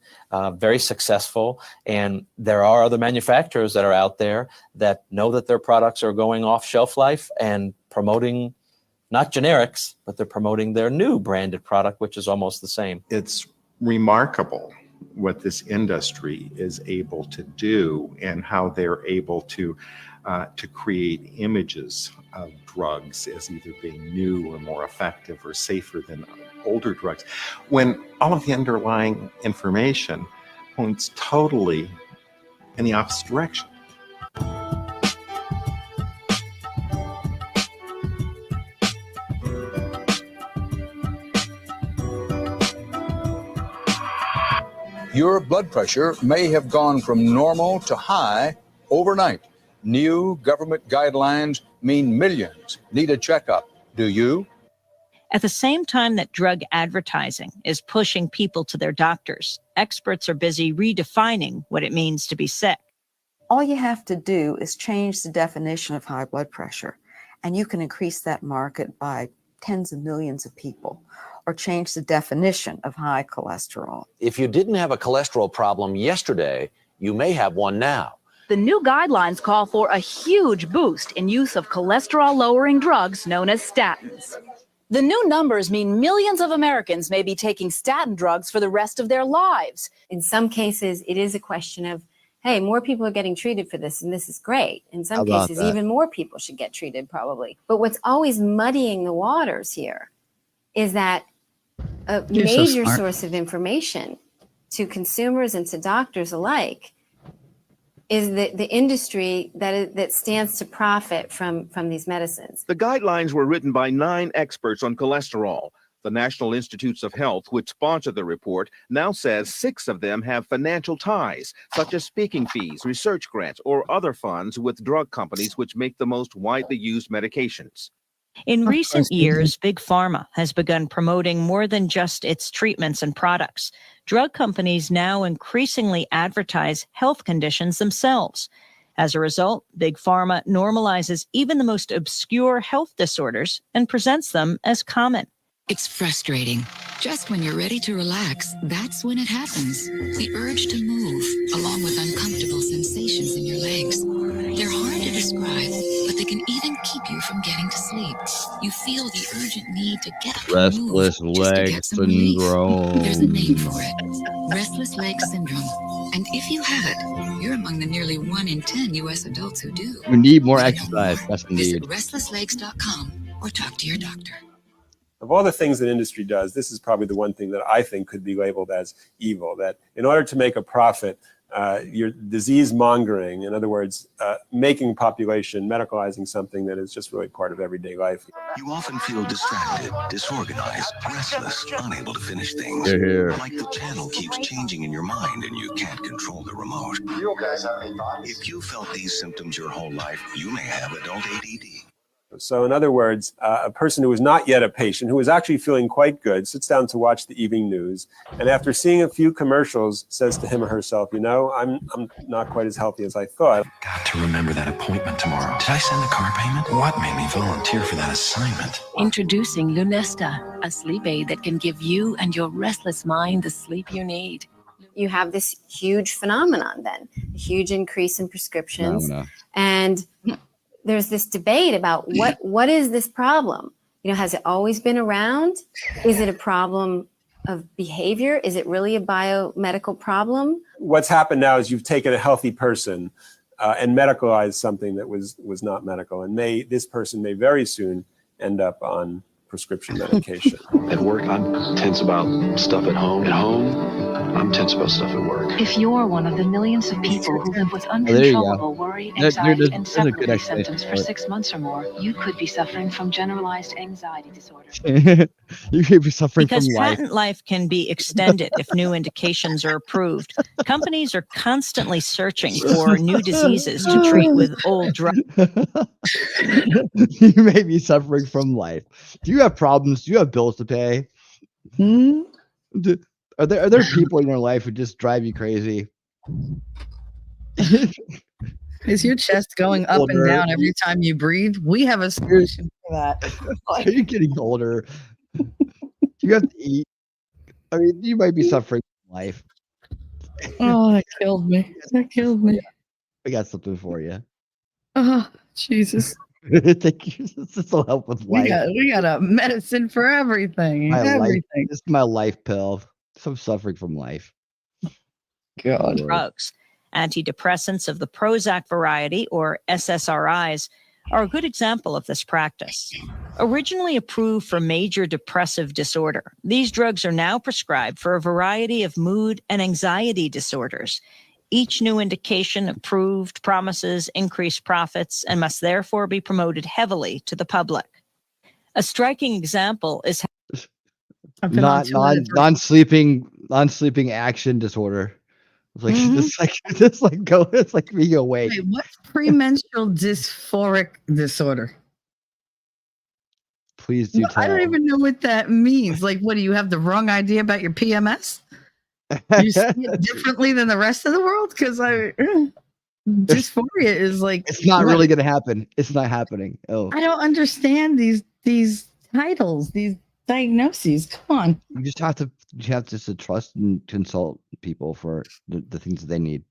very successful, and there are other manufacturers that are out there that know that their products are going off shelf life and promoting not generics, but they're promoting their new branded product, which is almost the same. It's remarkable what this industry is able to do and how they're able to create images of drugs as either being new or more effective or safer than older drugs, when all of the underlying information points totally in the opposite direction. Your blood pressure may have gone from normal to high overnight. New government guidelines mean millions need a checkup. Do you? At the same time that drug advertising is pushing people to their doctors, experts are busy redefining what it means to be sick. All you have to do is change the definition of high blood pressure, and you can increase that market by tens of millions of people, or change the definition of high cholesterol. If you didn't have a cholesterol problem yesterday, you may have one now. The new guidelines call for a huge boost in use of cholesterol-lowering drugs known as statins. The new numbers mean millions of Americans may be taking statin drugs for the rest of their lives. In some cases, it is a question of, hey, more people are getting treated for this, and this is great. In some cases, even more people should get treated, probably. But what's always muddying the waters here is that a major source of information to consumers and to doctors alike is the industry that stands to profit from these medicines. The guidelines were written by 9 experts on cholesterol. The National Institutes of Health, which sponsored the report, now says 6 of them have financial ties, such as speaking fees, research grants, or other funds with drug companies which make the most widely used medications. In recent years, Big Pharma has begun promoting more than just its treatments and products. Drug companies now increasingly advertise health conditions themselves. As a result, Big Pharma normalizes even the most obscure health disorders and presents them as common. It's frustrating. Just when you're ready to relax, that's when it happens. The urge to move, along with uncomfortable sensations in your legs. They're hard to describe, but they can even keep you from getting to sleep. You feel the urgent need to get up and move Restless just to leg get some relief. syndrome. There's a name for it. Restless leg syndrome. And if you have it, you're among the nearly 1 in 10 U.S. adults who do. We need more exercise. Yes, indeed. Visit restlesslegs.com or talk to your doctor. Of all the things that industry does, this is probably the one thing that I think could be labeled as evil, that in order to make a profit, you're disease mongering, in other words, making population, medicalizing something that is just really part of everyday life. You often feel distracted, disorganized, restless, unable to finish things. Here. Like the channel keeps changing in your mind and you can't control the remote. You guys have any thoughts? If you felt these symptoms your whole life, you may have adult ADD. So in other words, a person who is not yet a patient, who is actually feeling quite good, sits down to watch the evening news, and after seeing a few commercials, says to him or herself, you know, I'm not quite as healthy as I thought. Got to remember that appointment tomorrow. Did I send the car payment? What made me volunteer for that assignment? Introducing Lunesta, a sleep aid that can give you and your restless mind the sleep you need. You have this huge phenomenon then, a huge increase in prescriptions. Phenomena. And there's this debate about what is this problem? You know, has it always been around? Is it a problem of behavior? Is it really a biomedical problem? What's happened now is you've taken a healthy person and medicalized something that was not medical, and this person may very soon end up on prescription medication. At work, I'm tense about stuff at home. At home, I'm tense about stuff at work. If you're one of the millions of people who live with there you go. uncontrollable worry, There's anxiety, and a several good of these explanation symptoms for for it. 6 months or more, you could be suffering from generalized anxiety disorder. You could be suffering Because from life. patent life can be extended if new indications are approved. Companies are constantly searching for new diseases to treat with old drugs. You may be suffering from life. Do you have problems? Do you have bills to pay? Are there people in your life who just drive you crazy? Is your chest going up and Older. down every time you breathe? We have a solution for that. Are you getting older? You have to eat. I mean, you might be suffering from life. Oh, that killed me. That killed me. I got something for you. Oh, Jesus. Thank you. This will help with life. We got a medicine for everything. My life. Everything. This is my life pill. So I'm suffering from life. God. Drugs. Antidepressants of the Prozac variety, or SSRIs, are a good example of this practice. Originally approved for major depressive disorder, these drugs are now prescribed for a variety of mood and anxiety disorders. Each new indication approved promises increased profits and must therefore be promoted heavily to the public. A striking example is non-sleeping action disorder. It's like it's like being awake. Wait, what's premenstrual dysphoric disorder? Please do tell. I don't even know what that means. Like, what do you have the wrong idea about your PMS? You see it differently than the rest of the world? Because dysphoria is like it's not really going to happen. It's not happening. Oh, I don't understand these titles, these diagnoses. Come on. You have to just trust and consult people for the things that they need.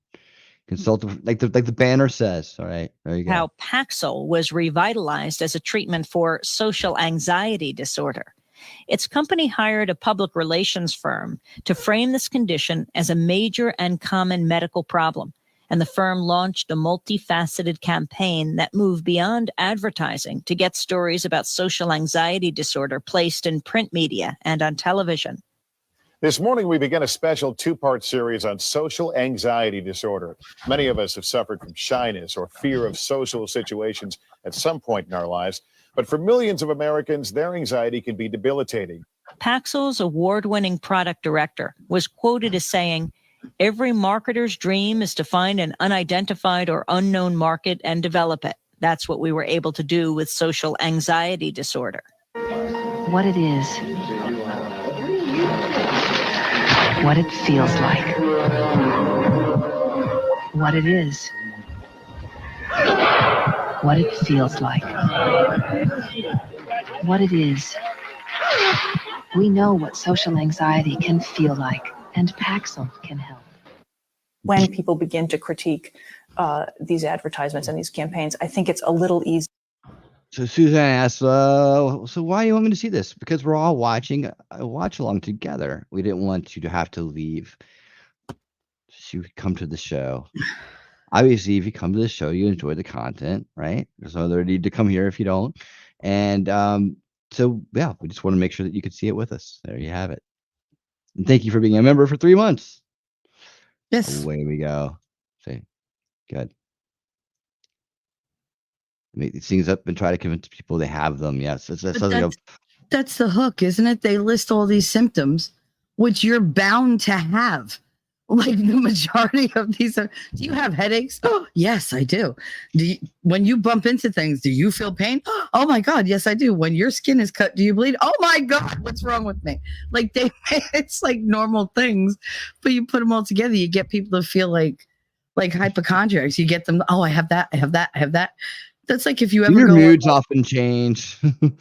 Consult like the banner says. All right, there you go. how Paxil was revitalized as a treatment for social anxiety disorder. Its company hired a public relations firm to frame this condition as a major and common medical problem, and the firm launched a multifaceted campaign that moved beyond advertising to get stories about social anxiety disorder placed in print media and on television. This morning, we begin a special two-part series on social anxiety disorder. Many of us have suffered from shyness or fear of social situations at some point in our lives. But for millions of Americans, their anxiety can be debilitating. Paxil's award-winning product director was quoted as saying, "Every marketer's dream is to find an unidentified or unknown market and develop it. That's what we were able to do with social anxiety disorder." What it is. What it feels like. What it is. What it feels like. What it is. We know what social anxiety can feel like, and Paxil can help. When people begin to critique these advertisements and these campaigns, I think it's a little easy. So Suzanne asks, so why do you want me to see this? Because we're all watching a watch along together. We didn't want you to have to leave. So you come to the show. Obviously, if you come to the show, you enjoy the content, right? There's no other need to come here if you don't. And so, yeah, we just want to make sure that you could see it with us. There you have it. And thank you for being a member for 3 months. Yes. Away we go. See, good. Make these things up and try to convince people they have them. Yes, That's the hook, isn't it? They list all these symptoms, which you're bound to have. Like the majority of these are, do you have headaches? Oh, yes, I do. When you bump into things, do you feel pain? Oh my God, yes, I do. When your skin is cut, do you bleed? Oh my God, what's wrong with me? Like it's like normal things, but you put them all together, you get people to feel like hypochondriacs. You get them, oh, I have that, I have that, I have that. That's like if you ever Your go, moods often change. come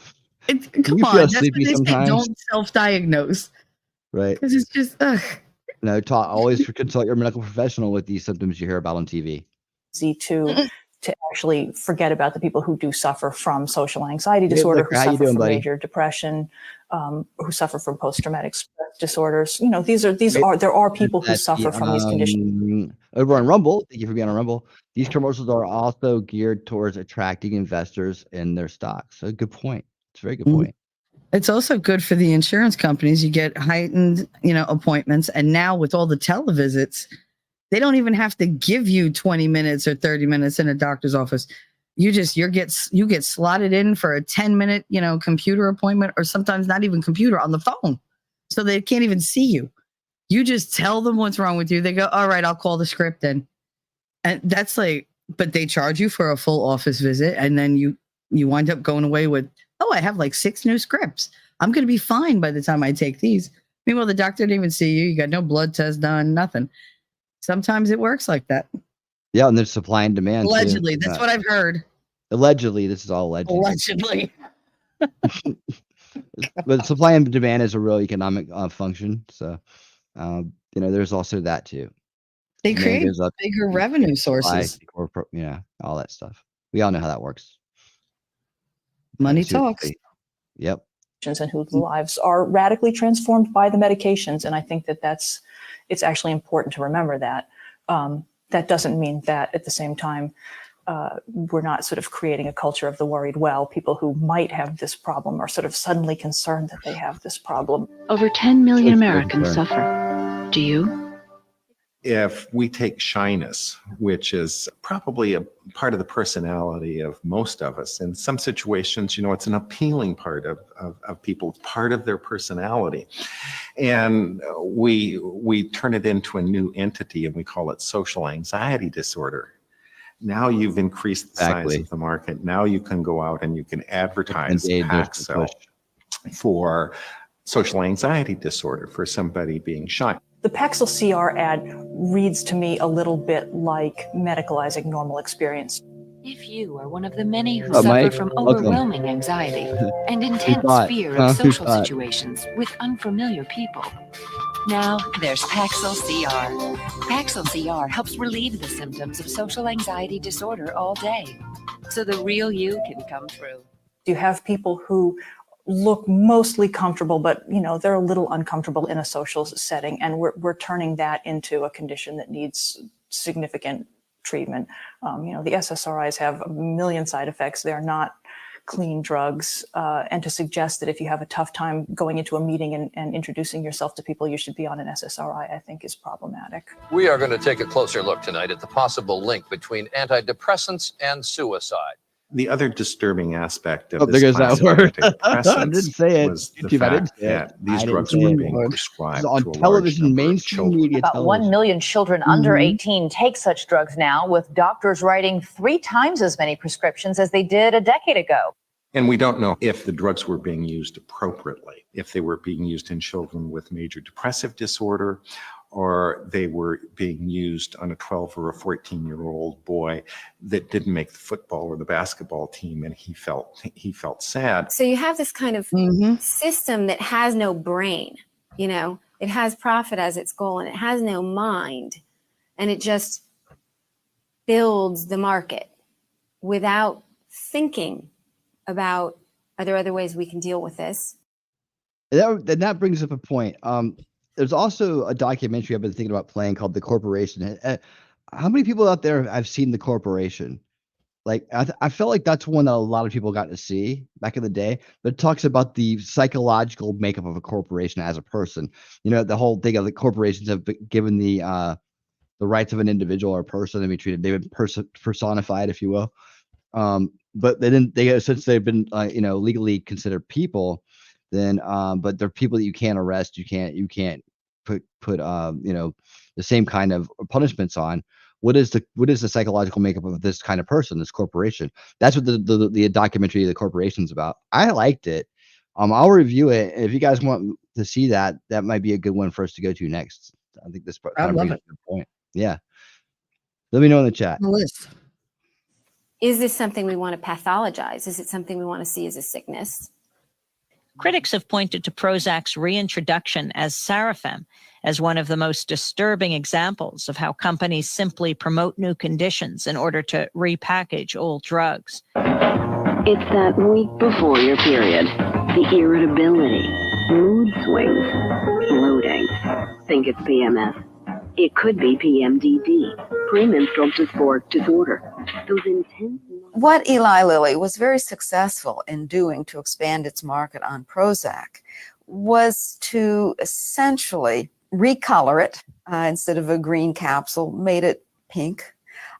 You on, feel that's sleepy what they say. sometimes, Don't self-diagnose right? because it's just, ugh. No, always consult your medical professional with these symptoms you hear about on TV. Easy to actually forget about the people who do suffer from social anxiety Hey, disorder, look, who how you suffer doing, from buddy? major depression, who suffer from post-traumatic stress disorders. You know, there are people who That's the, suffer from these conditions. over on Rumble. Thank you for being on Rumble. These commercials are also geared towards attracting investors in their stocks. So good point. It's a very good point. It's also good for the insurance companies. You get heightened, appointments. And now with all the televisits, they don't even have to give you 20 minutes or 30 minutes in a doctor's office. You get slotted in for a 10-minute, computer appointment, or sometimes not even computer, on the phone. So they can't even see you. You just tell them what's wrong with you. They go, all right, I'll call the script in. And that's like, but they charge you for a full office visit. And then you wind up going away with, oh, I have like 6 new scripts. I'm going to be fine by the time I take these. Meanwhile, the doctor didn't even see you. You got no blood test done, nothing. Sometimes it works like that. Yeah, and there's supply and demand. Allegedly, too. That's what I've heard. Allegedly, this is all alleged. Allegedly. But supply and demand is a real economic function. So, there's also that too. They Demand create goes up, bigger revenue sources. All that stuff. We all know how that works. Money talks. Yep. And whose lives are radically transformed by the medications. And I think it's actually important to remember that. That doesn't mean that at the same time, we're not sort of creating a culture of the worried well. People who might have this problem are sort of suddenly concerned that they have this problem. Over 10 million Americans suffer. Do you? If we take shyness, which is probably a part of the personality of most of us, in some situations, it's an appealing part of people, part of their personality. And we turn it into a new entity and we call it social anxiety disorder. Now you've increased the size of the market. Now you can go out and you can advertise Paxil for social anxiety disorder, for somebody being shy. The Paxil CR ad reads to me a little bit like medicalizing normal experience. If you are one of the many who Oh, suffer Mike, from welcome. overwhelming anxiety and intense thought? fear Huh? of Who social thought? situations with unfamiliar people, now there's Paxil CR. Paxil CR helps relieve the symptoms of social anxiety disorder all day, so the real you can come through. You have people who look mostly comfortable, but they're a little uncomfortable in a social setting, and we're turning that into a condition that needs significant treatment. The SSRIs have a million side effects. They're not clean drugs, and to suggest that if you have a tough time going into a meeting and introducing yourself to people, you should be on an SSRI, I think is problematic. We are going to take a closer look tonight at the possible link between antidepressants and suicide. The other disturbing aspect of there this goes that class of word. I antidepressants didn't say it. was the YouTube, I didn't fact say it. that these I didn't drugs say were it, being Lord. prescribed This is on to a large television, number of mainstream children. media. About 1 million children under 18 take such drugs now, with doctors writing 3 times as many prescriptions as they did a decade ago. And we don't know if the drugs were being used appropriately, if they were being used in children with major depressive disorder, or they were being used on a 12 or a 14-year-old boy that didn't make the football or the basketball team, and he felt sad. So you have this kind of system that has no brain, it has profit as its goal and it has no mind, and it just builds the market without thinking about, are there other ways we can deal with this? That brings up a point. There's also a documentary I've been thinking about playing called The Corporation. How many people out there have seen The Corporation? Like, I felt like that's one that a lot of people got to see back in the day. But it talks about the psychological makeup of a corporation as a person. The whole thing of the corporations have been given the rights of an individual or a person to be treated. They've been personified, if you will. But since they've been legally considered people, then but they're people that you can't arrest, you can't the same kind of punishments on. What is the psychological makeup of this kind of person, this corporation? That's what the documentary, The Corporation's about. I liked it. I'll review it. If you guys want to see that, that might be a good one for us to go to next. I think this kind of brings up a good point. Yeah. Let me know in the chat. Is this something we want to pathologize? Is it something we want to see as a sickness? Critics have pointed to Prozac's reintroduction as Sarafem as one of the most disturbing examples of how companies simply promote new conditions in order to repackage old drugs. It's that week before your period. The irritability, mood swings, bloating. Think it's PMS. It could be PMDD, premenstrual dysphoric disorder. Those intense... What Eli Lilly was very successful in doing to expand its market on Prozac was to essentially recolor it instead of a green capsule, made it pink,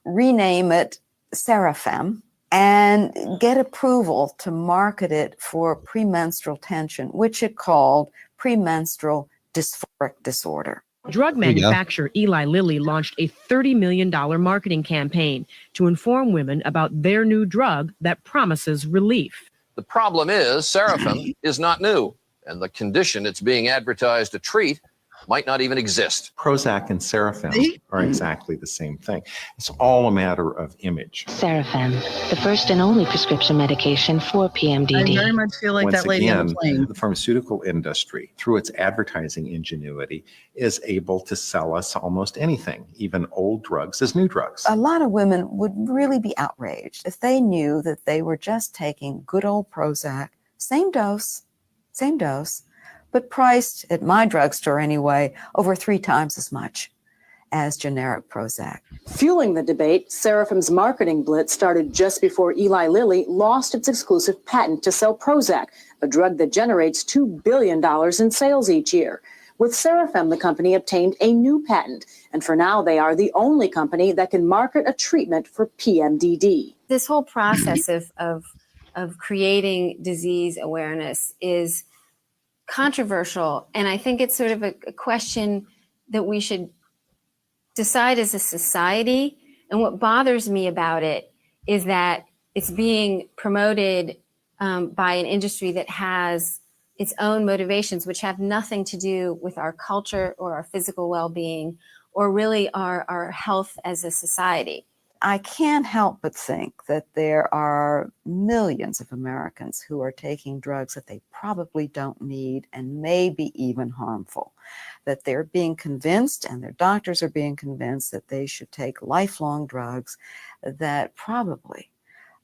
rename it Sarafem, and get approval to market it for premenstrual tension, which it called premenstrual dysphoric disorder. Drug manufacturer Eli Lilly launched a $30 million marketing campaign to inform women about their new drug that promises relief. The problem is Sarafem is not new, and the condition it's being advertised to treat might not even exist. Prozac and Sarafem are exactly the same thing. It's all a matter of image. Sarafem, the first and only prescription medication for PMDD. I very much feel like Once that lady on the again, plane. the pharmaceutical industry, through its advertising ingenuity, is able to sell us almost anything, even old drugs as new drugs. A lot of women would really be outraged if they knew that they were just taking good old Prozac, same dose, but priced, at my drugstore anyway, over 3 times as much as generic Prozac. Fueling the debate, Sarafem's marketing blitz started just before Eli Lilly lost its exclusive patent to sell Prozac, a drug that generates $2 billion in sales each year. With Sarafem, the company obtained a new patent, and for now they are the only company that can market a treatment for PMDD. This whole process of creating disease awareness is controversial, and I think it's sort of a question that we should decide as a society. And what bothers me about it is that it's being promoted by an industry that has its own motivations, which have nothing to do with our culture or our physical well-being or really our health as a society. I can't help but think that there are millions of Americans who are taking drugs that they probably don't need and may be even harmful, that they're being convinced and their doctors are being convinced that they should take lifelong drugs that probably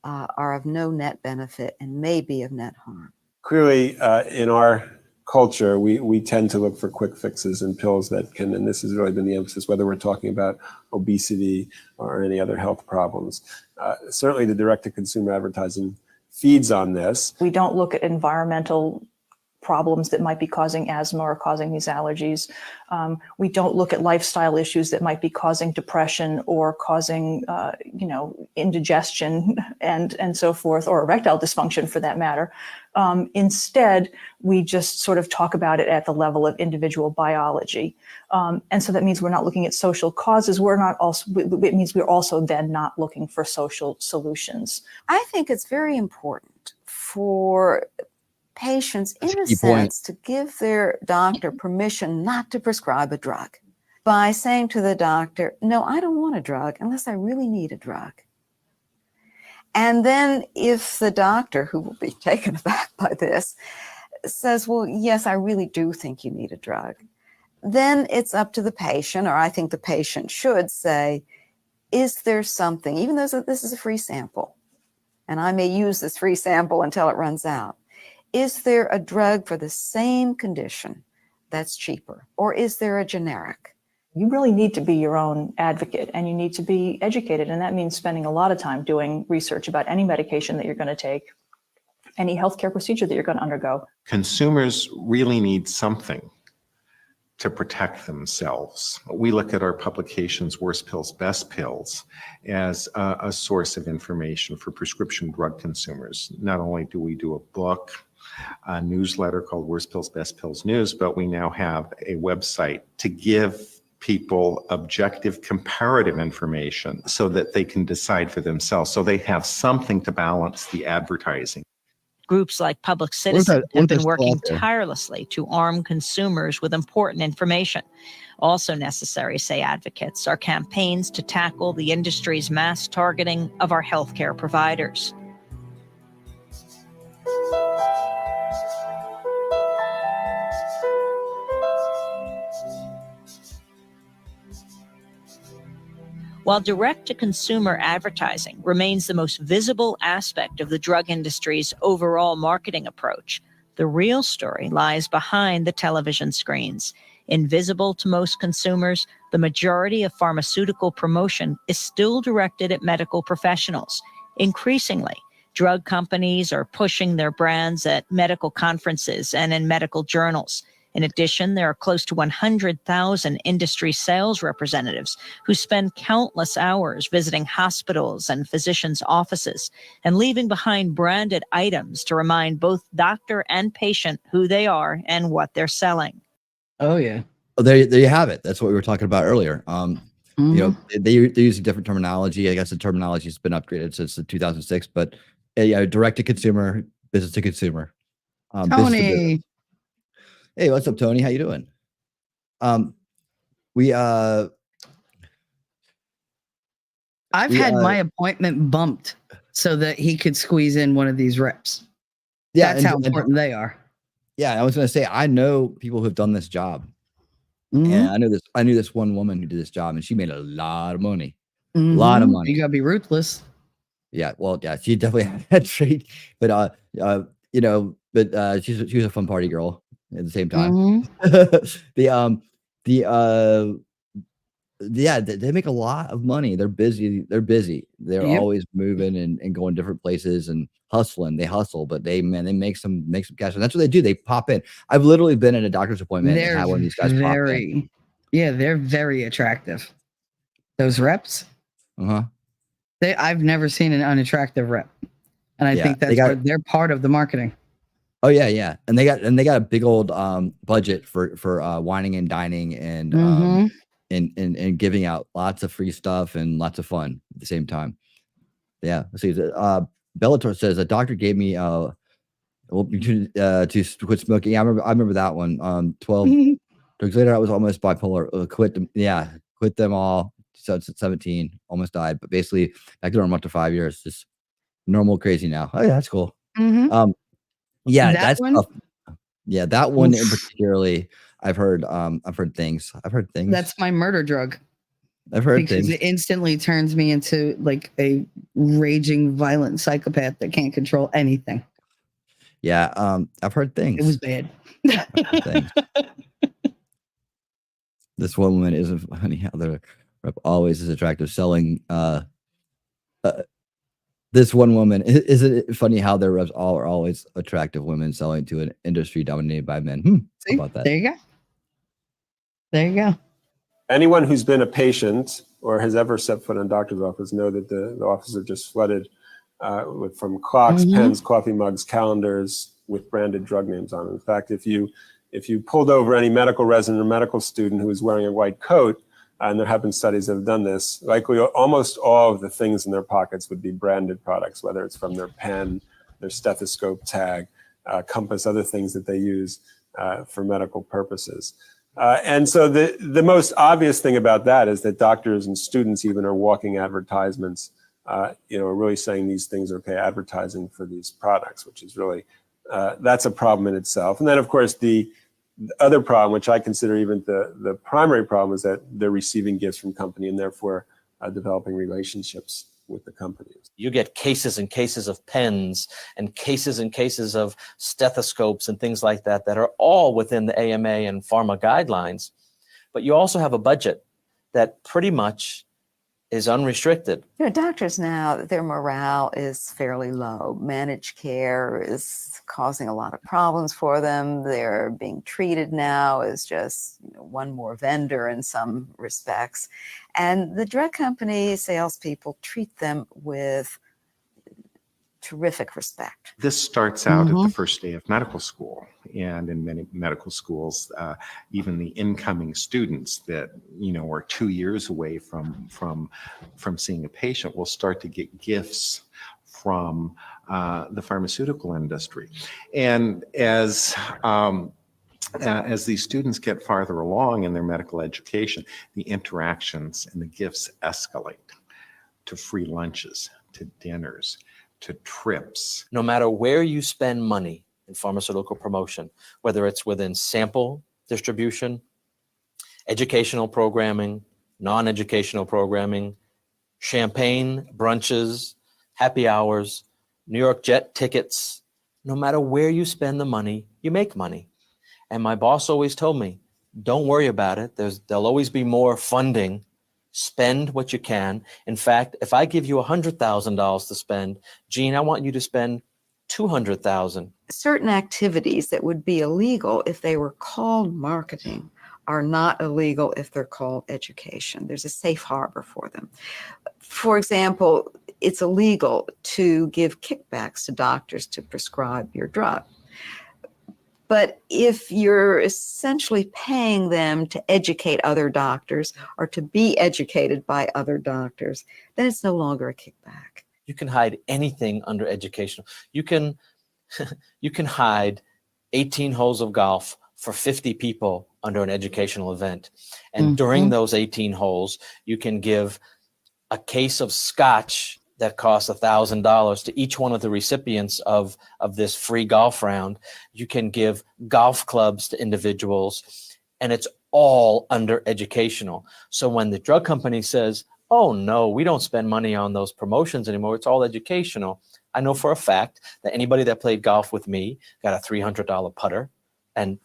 are of no net benefit and may be of net harm. Clearly, in our culture, we tend to look for quick fixes and pills that can, and this has really been the emphasis, whether we're talking about obesity or any other health problems. Certainly the direct-to-consumer advertising feeds on this. We don't look at environmental problems that might be causing asthma or causing these allergies. We don't look at lifestyle issues that might be causing depression or causing, indigestion and so forth, or erectile dysfunction for that matter. Instead, we just sort of talk about it at the level of individual biology. And so that means we're not looking at social causes. It means we're also then not looking for social solutions. I think it's very important for patients, in a sense, to give their doctor permission not to prescribe a drug by saying to the doctor, no, I don't want a drug unless I really need a drug. And then if the doctor, who will be taken aback by this, says, well, yes, I really do think you need a drug, then it's up to the patient, or I think the patient should say, is there something, even though this is a free sample, and I may use this free sample until it runs out, is there a drug for the same condition that's cheaper, or is there a generic? You really need to be your own advocate, and you need to be educated. And that means spending a lot of time doing research about any medication that you're going to take, any healthcare procedure that you're going to undergo. Consumers really need something to protect themselves. We look at our publications, Worst Pills, Best Pills, as a source of information for prescription drug consumers. Not only do we do a book, newsletter called Worst Pills, Best Pills News, but we now have a website to give people objective comparative information so that they can decide for themselves, so they have something to balance the advertising. Groups like Public Citizen have been working tirelessly to arm consumers with important information. Also necessary, say advocates, are campaigns to tackle the industry's mass targeting of our healthcare providers. While direct-to-consumer advertising remains the most visible aspect of the drug industry's overall marketing approach, the real story lies behind the television screens. Invisible to most consumers, the majority of pharmaceutical promotion is still directed at medical professionals. Increasingly, drug companies are pushing their brands at medical conferences and in medical journals. In addition, there are close to 100,000 industry sales representatives who spend countless hours visiting hospitals and physicians' offices and leaving behind branded items to remind both doctor and patient who they are and what they're selling. Oh, yeah. Oh, there you have it. That's what we were talking about earlier. You know, they're using different terminology. I guess the terminology has been upgraded since 2006, but yeah, direct to consumer, business to consumer. Business to business. Tony. Hey, what's up, Tony? How you doing? I've had my appointment bumped so that he could squeeze in one of these reps. Yeah, that's how important they are. Yeah, I was going to say, I know people who've done this job. And I knew this one woman who did this job, and she made a lot of money. A lot of money. You gotta be ruthless. Yeah, well, yeah, she definitely had trade, but you know, but she was a fun party girl at the same time. Yeah, they make a lot of money. They're busy. They're always moving and going different places and hustling. They hustle, but they make some cash. And that's what they do. They pop in. I've literally been at a doctor's appointment and had one of these guys pop in. Yeah, they're very attractive. Those reps. I've never seen an unattractive rep. And I think that's they're part of the marketing. Oh yeah. And they got a big old budget for wining and dining and and giving out lots of free stuff and lots of fun at the same time. Yeah. Let's see. Bellator says a doctor gave me to quit smoking. Yeah, I remember that one. 12 drugs later, I was almost bipolar. Quit them all. So 17, almost died, but basically back to normal after 5 years. Just normal crazy now. Oh yeah, that's cool. Yeah, that's one. Yeah, that one in particularly. I've heard things. That's my murder drug. I've heard because things. It instantly turns me into like a raging, violent psychopath that can't control anything. Yeah, I've heard things. It was bad. This woman isn't funny how the rep always is attractive selling. This one woman, isn't it funny how their reps all are always attractive women selling to an industry dominated by men? How about that? There you go. There you go. Anyone who's been a patient or has ever set foot in a doctor's office know that the offices are just flooded from clocks, pens, coffee mugs, calendars with branded drug names on them. In fact, if you pulled over any medical resident or medical student who was wearing a white coat, and there have been studies that have done this, likely almost all of the things in their pockets would be branded products, whether it's from their pen, their stethoscope tag, compass, other things that they use for medical purposes. And so the most obvious thing about that is that doctors and students even are walking advertisements, are really saying these things are okay, advertising for these products, which is really, that's a problem in itself. And then of course the other problem, which I consider even the primary problem, is that they're receiving gifts from company and therefore developing relationships with the companies. You get cases and cases of pens and cases of stethoscopes and things like that that are all within the AMA and pharma guidelines. But you also have a budget that pretty much is unrestricted. Doctors now, their morale is fairly low. Managed care is causing a lot of problems for them. They're being treated now as just one more vendor in some respects. And the drug company salespeople treat them with terrific respect. This starts out at the first day of medical school, and in many medical schools, even the incoming students that are 2 years away from seeing a patient will start to get gifts from the pharmaceutical industry, and as these students get farther along in their medical education, the interactions and the gifts escalate to free lunches, to dinners, to trips. No matter where you spend money in pharmaceutical promotion, whether it's within sample distribution, educational programming, non-educational programming, champagne, brunches, happy hours, New York jet tickets, no matter where you spend the money, you make money. And my boss always told me, don't worry about it. There'll always be more funding. Spend what you can. In fact, if I give you $100,000 to spend, Gene, I want you to spend $200,000. Certain activities that would be illegal if they were called marketing are not illegal if they're called education. There's a safe harbor for them. For example, it's illegal to give kickbacks to doctors to prescribe your drug. But if you're essentially paying them to educate other doctors or to be educated by other doctors, then it's no longer a kickback. You can hide anything under educational. You can hide 18 holes of golf for 50 people under an educational event. And during those 18 holes, you can give a case of scotch that costs $1,000 to each one of the recipients of this free golf round. You can give golf clubs to individuals, and it's all under educational. So when the drug company says, oh no, we don't spend money on those promotions anymore, it's all educational, I know for a fact that anybody that played golf with me got a $300 putter, and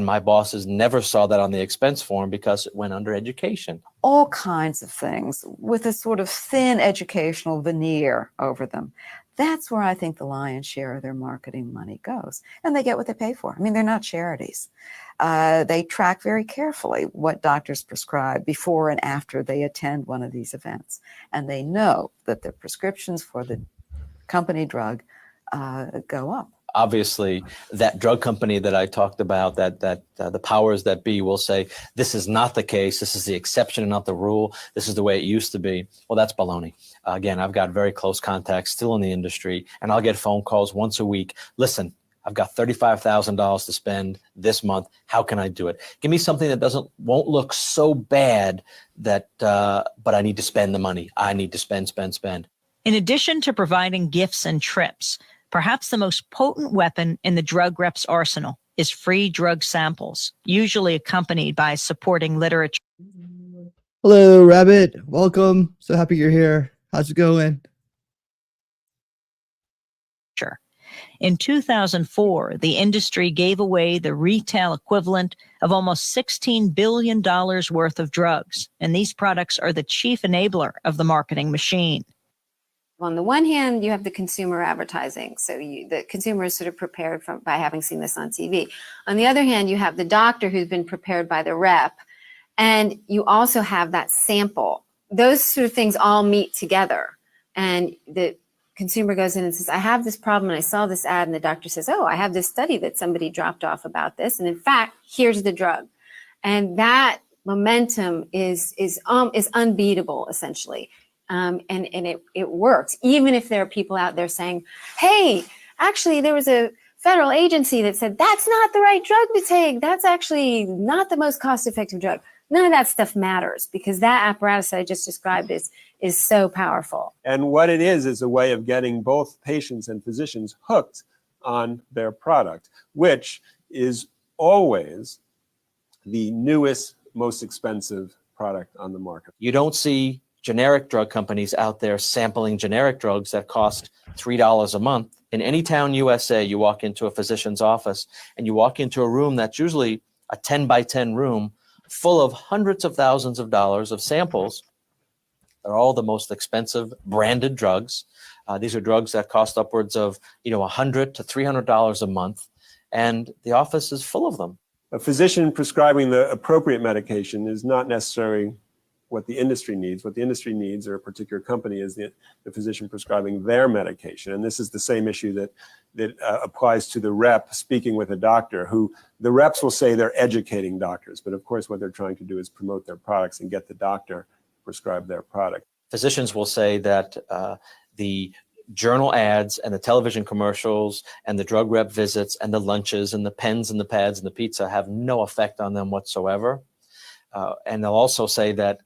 my bosses never saw that on the expense form because it went under education. All kinds of things with a sort of thin educational veneer over them. That's where I think the lion's share of their marketing money goes. And they get what they pay for. I mean, they're not charities. They track very carefully what doctors prescribe before and after they attend one of these events. And they know that the prescriptions for the company drug go up. Obviously, that drug company that I talked about, that the powers that be will say, this is not the case, this is the exception and not the rule, this is the way it used to be. Well, that's baloney. Again, I've got very close contacts still in the industry, and I'll get phone calls once a week. Listen, I've got $35,000 to spend this month. How can I do it? Give me something that won't look so bad that, but I need to spend the money. I need to spend. In addition to providing gifts and trips, perhaps the most potent weapon in the drug rep's arsenal is free drug samples, usually accompanied by supporting literature. Hello, Rabbit. Welcome. So happy you're here. How's it going? Sure. In 2004, the industry gave away the retail equivalent of almost $16 billion worth of drugs, and these products are the chief enabler of the marketing machine. On the one hand, you have the consumer advertising. So the consumer is sort of prepared by having seen this on TV. On the other hand, you have the doctor who's been prepared by the rep. And you also have that sample. Those sort of things all meet together. And the consumer goes in and says, I have this problem and I saw this ad, and the doctor says, oh, I have this study that somebody dropped off about this. And in fact, here's the drug. And that momentum is unbeatable, essentially. And it works, even if there are people out there saying, hey, actually, there was a federal agency that said that's not the right drug to take. That's actually not the most cost-effective drug. None of that stuff matters because that apparatus that I just described is so powerful. And what it is a way of getting both patients and physicians hooked on their product, which is always the newest, most expensive product on the market. You don't see generic drug companies out there sampling generic drugs that cost $3 a month. In any town USA, you walk into a physician's office and you walk into a room that's usually a 10 by 10 room full of hundreds of thousands of dollars of samples. They're all the most expensive branded drugs. These are drugs that cost upwards of $100 to $300 a month, and the office is full of them. A physician prescribing the appropriate medication is not necessarily what the industry needs. What the industry needs, or a particular company, is the physician prescribing their medication. And this is the same issue that applies to the rep speaking with a doctor, who the reps will say they're educating doctors, but of course what they're trying to do is promote their products and get the doctor to prescribe their product. Physicians will say that the journal ads and the television commercials and the drug rep visits and the lunches and the pens and the pads and the pizza have no effect on them whatsoever. And they'll also say that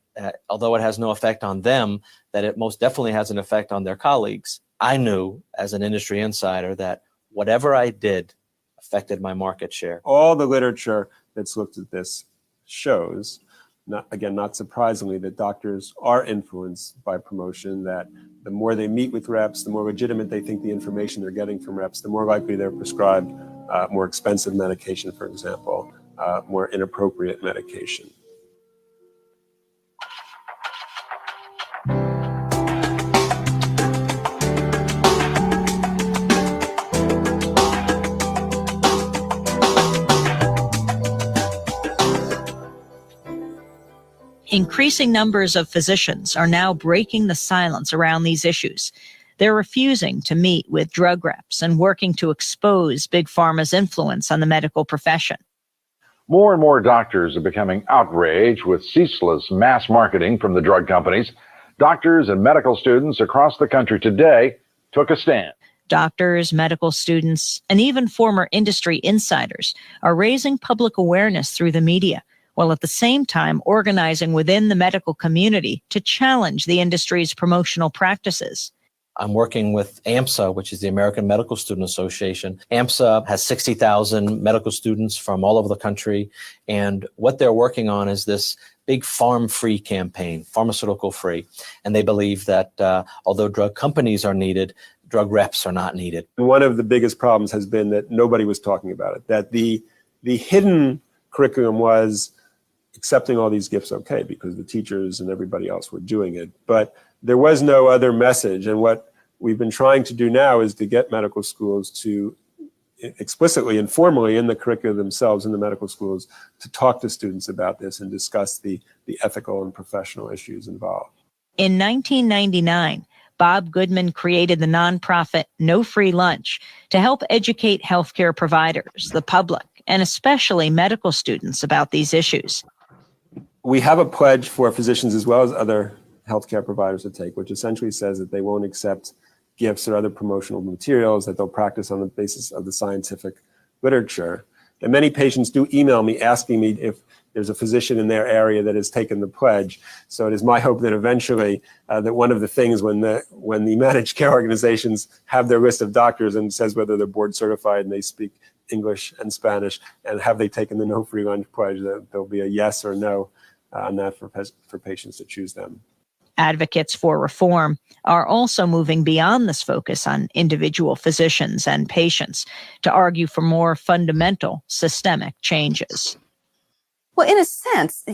although it has no effect on them, that it most definitely has an effect on their colleagues. I knew as an industry insider that whatever I did affected my market share. All the literature that's looked at this shows, not surprisingly, that doctors are influenced by promotion, that the more they meet with reps, the more legitimate they think the information they're getting from reps, the more likely they're prescribed more expensive medication, for example, more inappropriate medication. Increasing numbers of physicians are now breaking the silence around these issues. They're refusing to meet with drug reps and working to expose Big Pharma's influence on the medical profession. More and more doctors are becoming outraged with ceaseless mass marketing from the drug companies. Doctors and medical students across the country today took a stand. Doctors, medical students, and even former industry insiders are raising public awareness through the media, while at the same time organizing within the medical community to challenge the industry's promotional practices. I'm working with AMSA, which is the American Medical Student Association. AMSA has 60,000 medical students from all over the country, and what they're working on is this big farm-free campaign, pharmaceutical-free. And they believe that although drug companies are needed, drug reps are not needed. One of the biggest problems has been that nobody was talking about it, that the hidden curriculum was accepting all these gifts okay, because the teachers and everybody else were doing it. But there was no other message. And what we've been trying to do now is to get medical schools to explicitly and formally in the curricula themselves in the medical schools to talk to students about this and discuss the ethical and professional issues involved. In 1999, Bob Goodman created the nonprofit No Free Lunch to help educate healthcare providers, the public, and especially medical students about these issues. We have a pledge for physicians as well as other healthcare providers to take, which essentially says that they won't accept gifts or other promotional materials, that they'll practice on the basis of the scientific literature. And many patients do email me asking me if there's a physician in their area that has taken the pledge. So it is my hope that eventually that one of the things when the managed care organizations have their list of doctors and says whether they're board certified and they speak English and Spanish, and have they taken the No Free Lunch pledge, that there'll be a yes or no on that for patients to choose them. Advocates for reform are also moving beyond this focus on individual physicians and patients to argue for more fundamental systemic changes. Well, in a sense,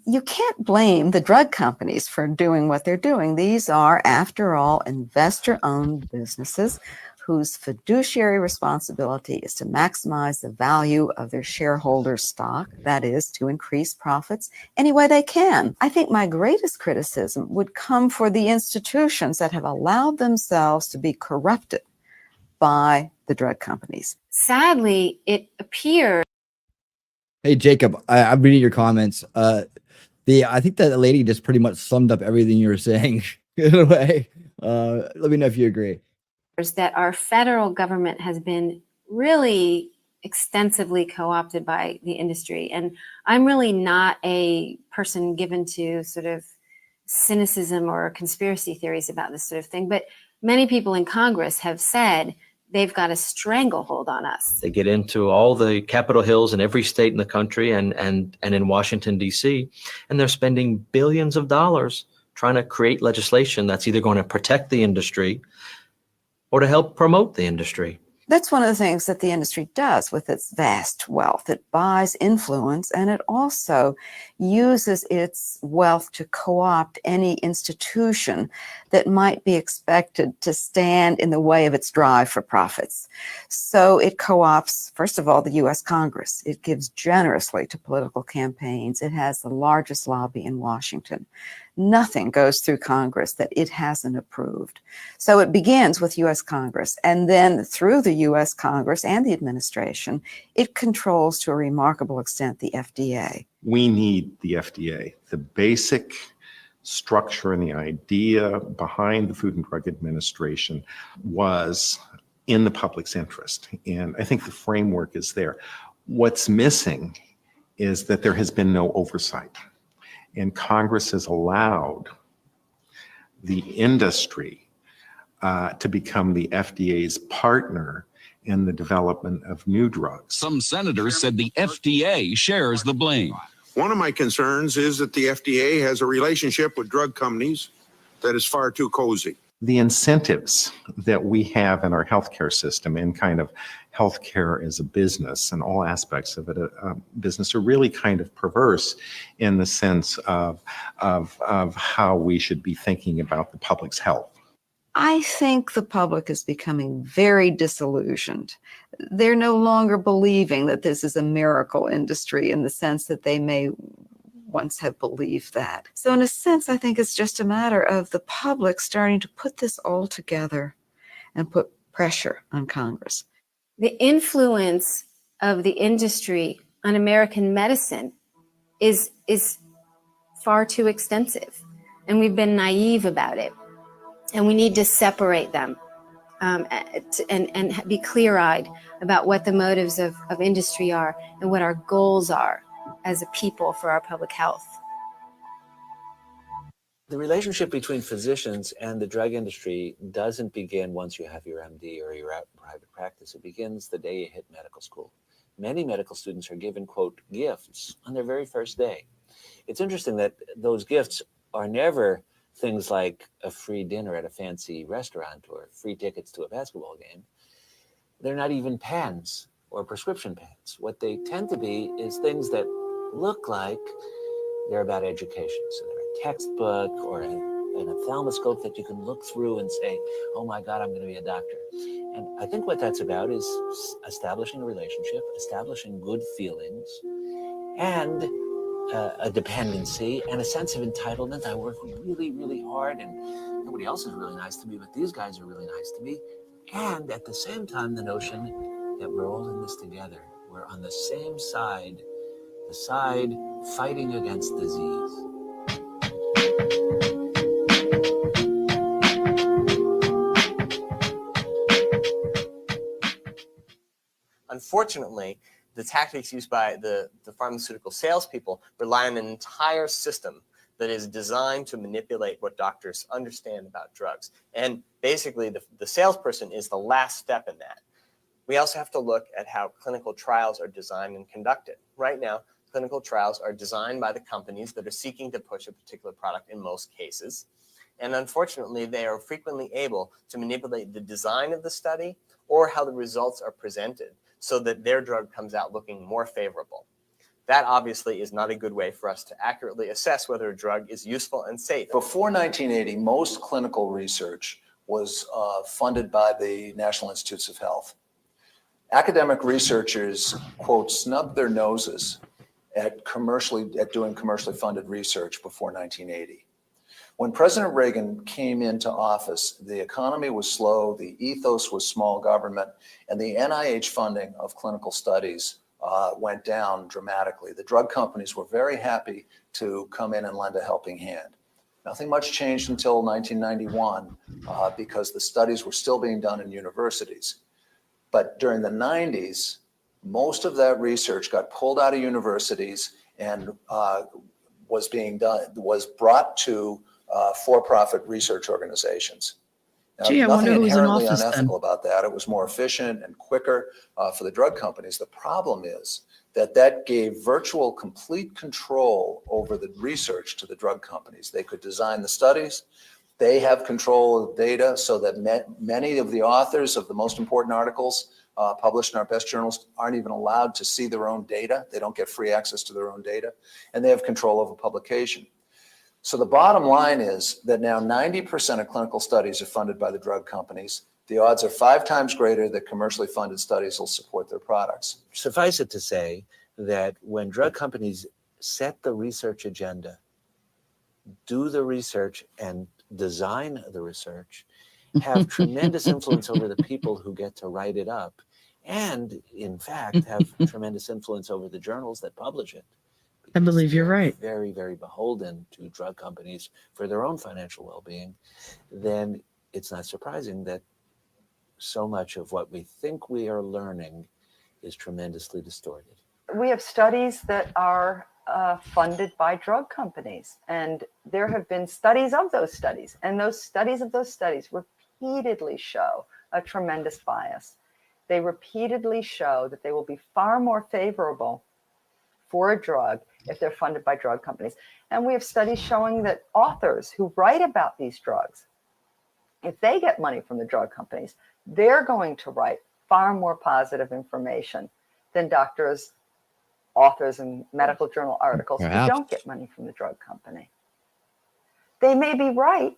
you can't blame the drug companies for doing what they're doing. These are, after all, investor-owned businesses whose fiduciary responsibility is to maximize the value of their shareholders' stock, that is, to increase profits any way they can. I think my greatest criticism would come for the institutions that have allowed themselves to be corrupted by the drug companies. Sadly, it appears. Hey, Jacob, I'm reading your comments. I think that lady just pretty much summed up everything you were saying in a way. Let me know if you agree. That our federal government has been really extensively co-opted by the industry. And I'm really not a person given to sort of cynicism or conspiracy theories about this sort of thing, but many people in Congress have said they've got a stranglehold on us. They get into all the Capitol Hills in every state in the country and in Washington, D.C., and they're spending billions of dollars trying to create legislation that's either going to protect the industry or to help promote the industry. That's one of the things that the industry does with its vast wealth. It buys influence, and it also uses its wealth to co-opt any institution that might be expected to stand in the way of its drive for profits. So it co-opts, first of all, the U.S. Congress. It gives generously to political campaigns. It has the largest lobby in Washington. Nothing goes through Congress that it hasn't approved. So it begins with U.S. Congress, and then through the U.S. Congress and the administration, it controls to a remarkable extent the FDA. We need the FDA. The basic structure and the idea behind the Food and Drug Administration was in the public's interest. And I think the framework is there. What's missing is that there has been no oversight. And Congress has allowed the industry to become the FDA's partner in the development of new drugs. Some senators said the FDA shares the blame. One of my concerns is that the FDA has a relationship with drug companies that is far too cozy. The incentives that we have in our healthcare system and kind of healthcare as a business and all aspects of it, business are really kind of perverse in the sense of how we should be thinking about the public's health. I think the public is becoming very disillusioned. They're no longer believing that this is a miracle industry in the sense that they may once have believed that. So in a sense, I think it's just a matter of the public starting to put this all together and put pressure on Congress. The influence of the industry on American medicine is far too extensive, and we've been naive about it. And we need to separate them and be clear-eyed about what the motives of industry are and what our goals are as a people for our public health. The relationship between physicians and the drug industry doesn't begin once you have your MD or your private practice. It begins the day you hit medical school. Many medical students are given, quote, gifts on their very first day. It's interesting that those gifts are never things like a free dinner at a fancy restaurant or free tickets to a basketball game. They're not even pens or prescription pens. What they tend to be is things that look like they're about education. So they're a textbook or an ophthalmoscope that you can look through and say, oh my God, I'm going to be a doctor. And I think what that's about is establishing a relationship, establishing good feelings, and a dependency and a sense of entitlement. I work really, really hard and nobody else is really nice to me, but these guys are really nice to me. And at the same time, the notion that we're all in this together. We're on the same side, the side fighting against disease. Unfortunately, the tactics used by the pharmaceutical salespeople rely on an entire system that is designed to manipulate what doctors understand about drugs. And basically, the salesperson is the last step in that. We also have to look at how clinical trials are designed and conducted. Right now, clinical trials are designed by the companies that are seeking to push a particular product in most cases. And unfortunately, they are frequently able to manipulate the design of the study or how the results are presented so that their drug comes out looking more favorable. That obviously is not a good way for us to accurately assess whether a drug is useful and safe. Before 1980, most clinical research was funded by the National Institutes of Health. Academic researchers, quote, snubbed their noses at doing commercially funded research before 1980. When President Reagan came into office, the economy was slow, the ethos was small government, and the NIH funding of clinical studies went down dramatically. The drug companies were very happy to come in and lend a helping hand. Nothing much changed until 1991 because the studies were still being done in universities. But during the 90s, most of that research got pulled out of universities and was brought to for-profit research organizations. Now, Gee, I wonder nothing who was in inherently office unethical then. about that. It was more efficient and quicker for the drug companies. The problem is that gave virtual complete control over the research to the drug companies. They could design the studies, They have control of data so that many of the authors of the most important articles published in our best journals aren't even allowed to see their own data. They don't get free access to their own data, and they have control over publication. So the bottom line is that now 90% of clinical studies are funded by the drug companies. The odds are 5 times greater that commercially funded studies will support their products. Suffice it to say that when drug companies set the research agenda, do the research and design the research, have tremendous influence over the people who get to write it up, and in fact have tremendous influence over the journals that publish it. I believe you're right. Very, very beholden to drug companies for their own financial well-being, then it's not surprising that so much of what we think we are learning is tremendously distorted. We have studies that are funded by drug companies, and there have been studies of those studies, and those studies of those studies repeatedly show a tremendous bias. They repeatedly show that they will be far more favorable for a drug if they're funded by drug companies. And we have studies showing that authors who write about these drugs, if they get money from the drug companies, they're going to write far more positive information than doctors, authors, and medical journal articles who don't get money from the drug company. They may be right,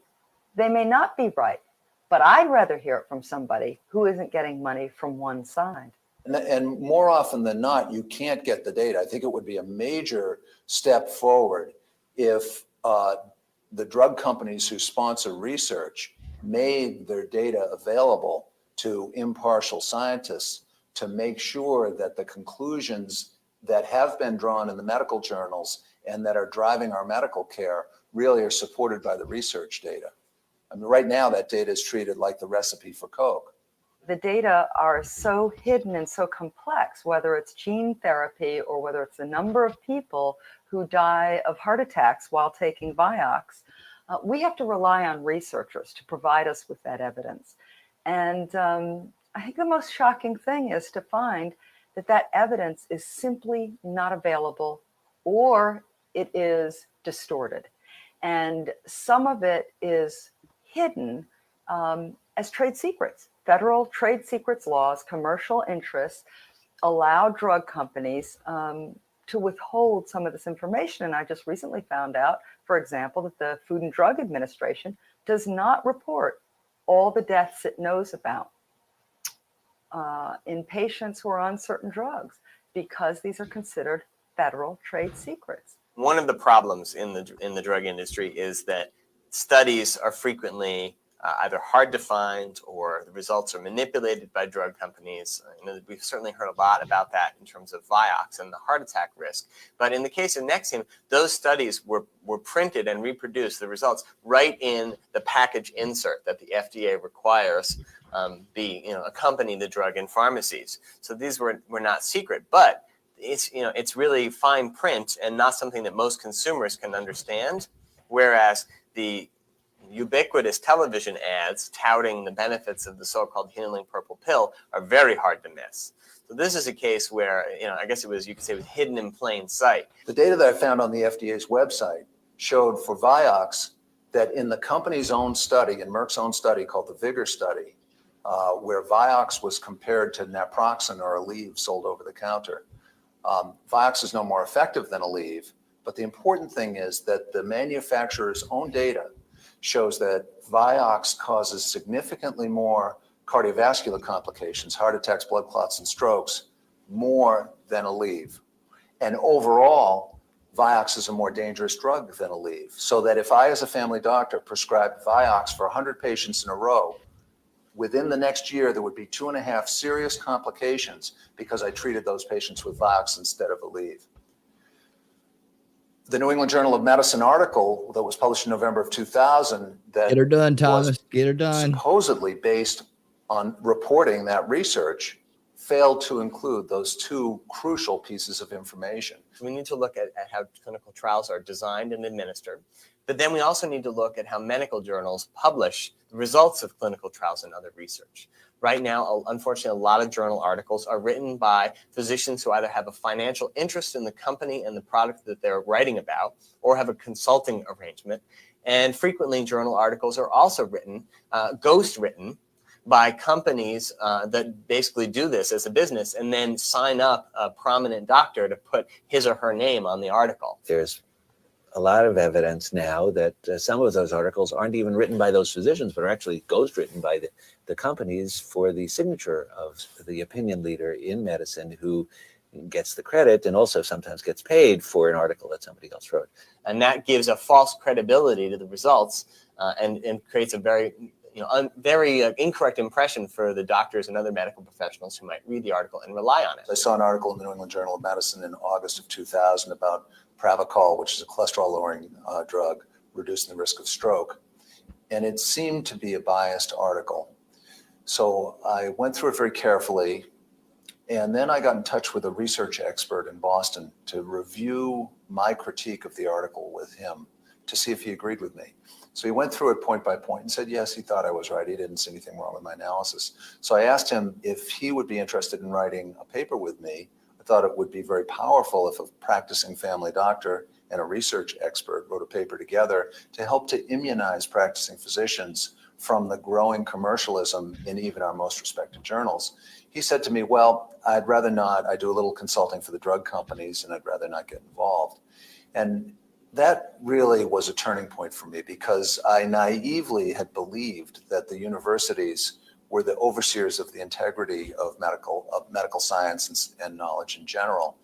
they may not be right, but I'd rather hear it from somebody who isn't getting money from one side. And more often than not, you can't get the data. I think it would be a major step forward if the drug companies who sponsor research made their data available to impartial scientists to make sure that the conclusions that have been drawn in the medical journals and that are driving our medical care really are supported by the research data. I mean, right now that data is treated like the recipe for Coke. The data are so hidden and so complex, whether it's gene therapy or whether it's the number of people who die of heart attacks while taking Vioxx. We have to rely on researchers to provide us with that evidence. And I think the most shocking thing is to find that that evidence is simply not available, or it is distorted. And some of it is hidden as trade secrets. Federal trade secrets laws, commercial interests allow drug companies to withhold some of this information. And I just recently found out, for example, that the Food and Drug Administration does not report all the deaths it knows about in patients who are on certain drugs, because these are considered federal trade secrets. One of the problems in the drug industry is that studies are frequently either hard to find or the results are manipulated by drug companies. We've certainly heard a lot about that in terms of Vioxx and the heart attack risk. But in the case of Nexium, those studies were printed and reproduced, the results, right in the package insert that the FDA requires accompany the drug in pharmacies. So these were not secret, but it's really fine print and not something that most consumers can understand, whereas the ubiquitous television ads touting the benefits of the so-called healing purple pill are very hard to miss. So this is a case where, I guess you could say it was hidden in plain sight. The data that I found on the FDA's website showed for Vioxx that in the company's own study, in Merck's own study called the Vigor study, where Vioxx was compared to naproxen or Aleve sold over the counter, Vioxx is no more effective than Aleve, but the important thing is that the manufacturer's own data shows that Vioxx causes significantly more cardiovascular complications, heart attacks, blood clots, and strokes, more than Aleve. And overall, Vioxx is a more dangerous drug than Aleve. So that if I, as a family doctor, prescribed Vioxx for 100 patients in a row, within the next year, there would be 2.5 serious complications because I treated those patients with Vioxx instead of Aleve. The New England Journal of Medicine article that was published in November of 2000 that Get her done, Thomas. Get her done. Supposedly based on reporting that research failed to include those two crucial pieces of information. We need to look at how clinical trials are designed and administered, but then we also need to look at how medical journals publish the results of clinical trials and other research. Right now, unfortunately, a lot of journal articles are written by physicians who either have a financial interest in the company and the product that they're writing about, or have a consulting arrangement. And frequently, journal articles are also written, ghost-written, by companies that basically do this as a business and then sign up a prominent doctor to put his or her name on the article. There's a lot of evidence now that some of those articles aren't even written by those physicians, but are actually ghostwritten by the companies for the signature of the opinion leader in medicine, who gets the credit and also sometimes gets paid for an article that somebody else wrote. And that gives a false credibility to the results and creates a very incorrect impression for the doctors and other medical professionals who might read the article and rely on it. I saw an article in the New England Journal of Medicine in August of 2000 about Pravachol, which is a cholesterol-lowering drug, reducing the risk of stroke. And it seemed to be a biased article. So I went through it very carefully, and then I got in touch with a research expert in Boston to review my critique of the article with him to see if he agreed with me. So he went through it point by point and said, yes, he thought I was right. He didn't see anything wrong with my analysis. So I asked him if he would be interested in writing a paper with me. I thought it would be very powerful if a practicing family doctor and a research expert wrote a paper together to help to immunize practicing physicians from the growing commercialism in even our most respected journals. He said to me, well, I'd rather not. I do a little consulting for the drug companies, and I'd rather not get involved. And that really was a turning point for me, because I naively had believed that the universities were the overseers of the integrity of medical science and knowledge in general.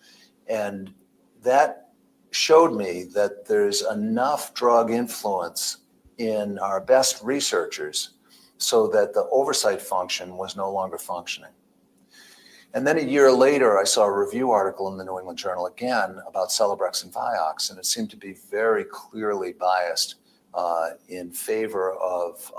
And that showed me that there's enough drug influence in our best researchers so that the oversight function was no longer functioning. And then a year later, I saw a review article in the New England Journal again about Celebrex and Vioxx, and it seemed to be very clearly biased in favor of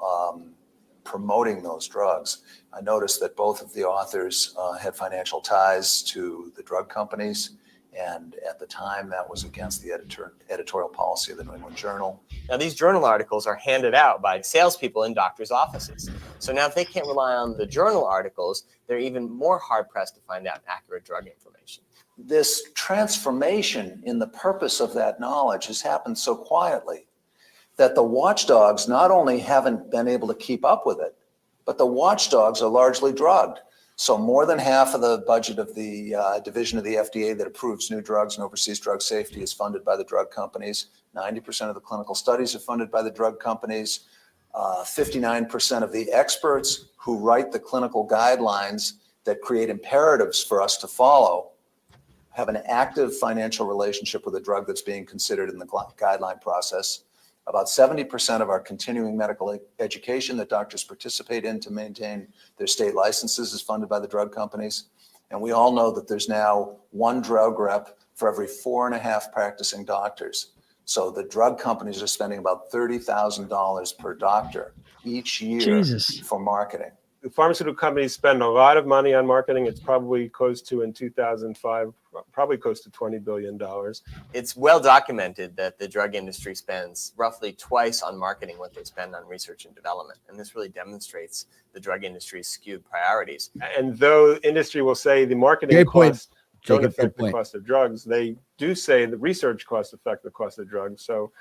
promoting those drugs. I noticed that both of the authors had financial ties to the drug companies, and at the time that was against the editorial policy of the New England Journal. Now, these journal articles are handed out by salespeople in doctors' offices. So now if they can't rely on the journal articles, they're even more hard-pressed to find out accurate drug information. This transformation in the purpose of that knowledge has happened so quietly that the watchdogs not only haven't been able to keep up with it, but the watchdogs are largely drugged. So more than half of the budget of the division of the FDA that approves new drugs and oversees drug safety is funded by the drug companies. 90% of the clinical studies are funded by the drug companies. 59% of the experts who write the clinical guidelines that create imperatives for us to follow have an active financial relationship with a drug that's being considered in the guideline process. About 70% of our continuing medical education that doctors participate in to maintain their state licenses is funded by the drug companies. And we all know that there's now one drug rep for every 4.5 practicing doctors. So the drug companies are spending about $30,000 per doctor each year for marketing. The pharmaceutical companies spend a lot of money on marketing. It's probably close to, in 2005, probably close to $20 billion. It's well documented that the drug industry spends roughly twice on marketing what they spend on research and development. And this really demonstrates the drug industry's skewed priorities. And though industry will say the marketing costs don't affect the cost of drugs, they do say the research costs affect the cost of drugs. So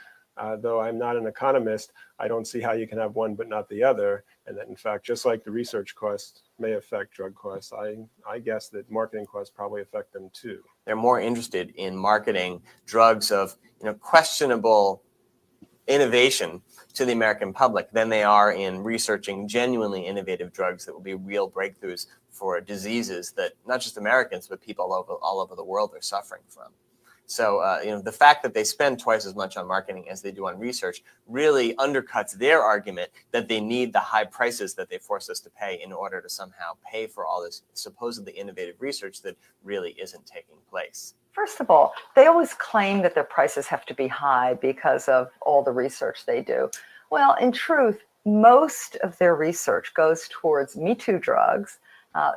though I'm not an economist, I don't see how you can have one but not the other. And that, in fact, just like the research costs may affect drug costs, I guess that marketing costs probably affect them too. They're more interested in marketing drugs of questionable innovation to the American public than they are in researching genuinely innovative drugs that will be real breakthroughs for diseases that not just Americans, but people all over the world are suffering from. So, the fact that they spend twice as much on marketing as they do on research really undercuts their argument that they need the high prices that they force us to pay in order to somehow pay for all this supposedly innovative research that really isn't taking place. First of all, they always claim that their prices have to be high because of all the research they do. Well, in truth, most of their research goes towards Me Too drugs,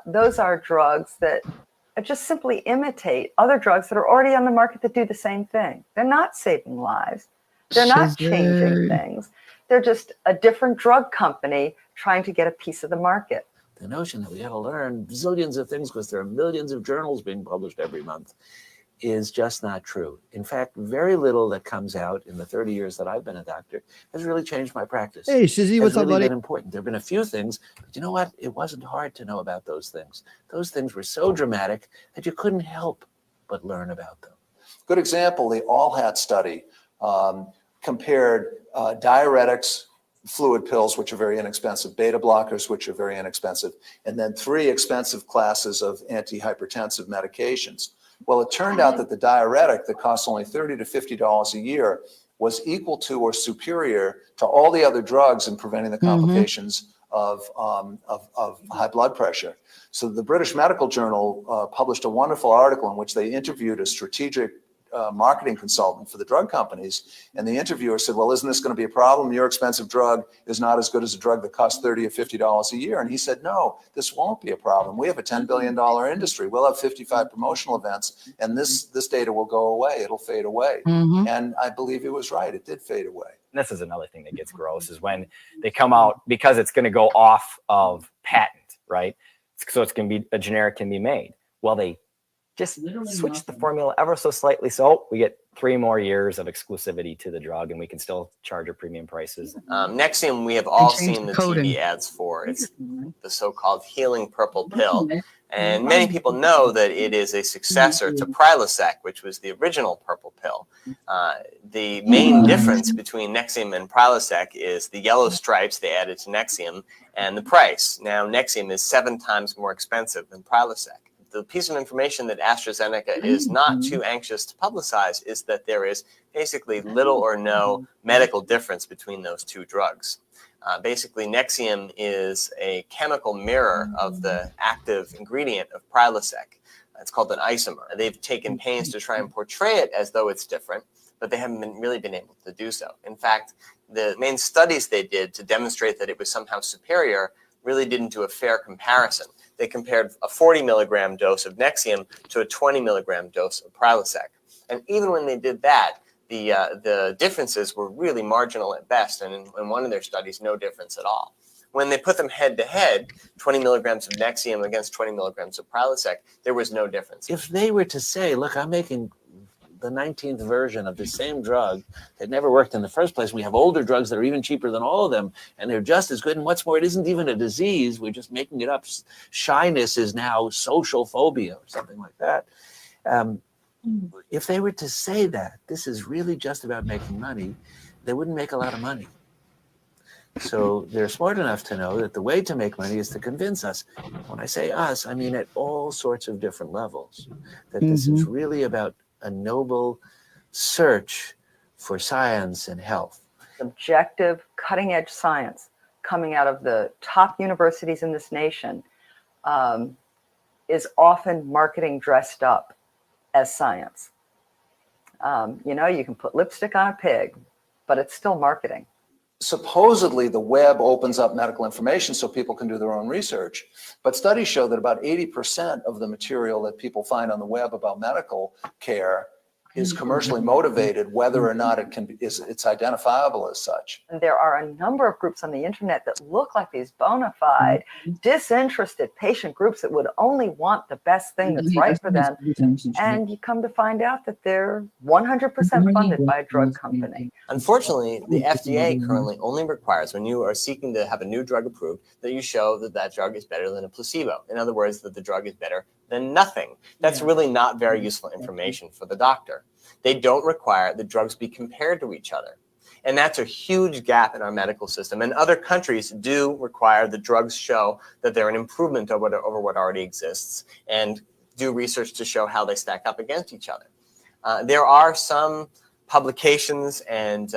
Those are drugs that just simply imitate other drugs that are already on the market that do the same thing. They're not saving lives. They're not changing things. They're just a different drug company trying to get a piece of the market. The notion that we got to learn zillions of things because there are millions of journals being published every month is just not true. In fact, very little that comes out in the 30 years that I've been a doctor has really changed my practice. Hey, Shizzy, what's up, buddy? Been important. There have been a few things, but you know what? It wasn't hard to know about those things. Those things were so dramatic that you couldn't help but learn about them. Good example, the All Hat study compared diuretics, fluid pills, which are very inexpensive, beta blockers, which are very inexpensive, and then 3 expensive classes of antihypertensive medications. Well, it turned out that the diuretic that costs only $30 to $50 a year was equal to or superior to all the other drugs in preventing the complications of high blood pressure. So the British Medical Journal published a wonderful article in which they interviewed a strategic marketing consultant for the drug companies. And the interviewer said, well, isn't this going to be a problem? Your expensive drug is not as good as a drug that costs $30 or $50 a year. And he said, no, this won't be a problem. We have a $10 billion industry. We'll have 55 promotional events, and this data will go away. It'll fade away. And I believe he was right. It did fade away. And this is another thing that gets gross is when they come out, because it's going to go off of patent, right? So it's going to be, a generic can be made. Well, they just switch the formula ever so slightly, so we get 3 more years of exclusivity to the drug, and we can still charge our premium prices. Nexium, we have all seen the TV ads for. It's the so-called healing purple pill. And many people know that it is a successor to Prilosec, which was the original purple pill. The main difference between Nexium and Prilosec is the yellow stripes they added to Nexium and the price. Now, Nexium is 7 times more expensive than Prilosec. The piece of information that AstraZeneca is not too anxious to publicize is that there is basically little or no medical difference between those 2 drugs. Basically, Nexium is a chemical mirror of the active ingredient of Prilosec. It's called an isomer. They've taken pains to try and portray it as though it's different, but they haven't really been able to do so. In fact, the main studies they did to demonstrate that it was somehow superior really didn't do a fair comparison. They compared a 40 milligram dose of Nexium to a 20 milligram dose of Prilosec. And even when they did that, the differences were really marginal at best. And in one of their studies, no difference at all. When they put them head to head, 20 milligrams of Nexium against 20 milligrams of Prilosec, there was no difference. If they were to say, look, I'm making the 19th version of the same drug that never worked in the first place. We have older drugs that are even cheaper than all of them, and they're just as good. And what's more, it isn't even a disease. We're just making it up. Shyness is now social phobia or something like that. If they were to say that this is really just about making money, they wouldn't make a lot of money. So they're smart enough to know that the way to make money is to convince us. When I say us, I mean at all sorts of different levels, that this is really about a noble search for science and health. Objective, cutting-edge science coming out of the top universities in this nation is often marketing dressed up as science. You know, you can put lipstick on a pig, but it's still marketing. Supposedly, the web opens up medical information so people can do their own research. But studies show that about 80% of the material that people find on the web about medical care is commercially motivated, whether or not it's identifiable as such. And there are a number of groups on the internet that look like these bona fide, disinterested patient groups that would only want the best thing that's right for them. And you come to find out that they're 100% funded by a drug company. Unfortunately, the FDA currently only requires, when you are seeking to have a new drug approved, that you show that that drug is better than a placebo. In other words, that the drug is better than nothing. That's really not very useful information for the doctor. They don't require the drugs be compared to each other. And that's a huge gap in our medical system. And other countries do require the drugs show that they're an improvement over what already exists, and do research to show how they stack up against each other. There are some publications and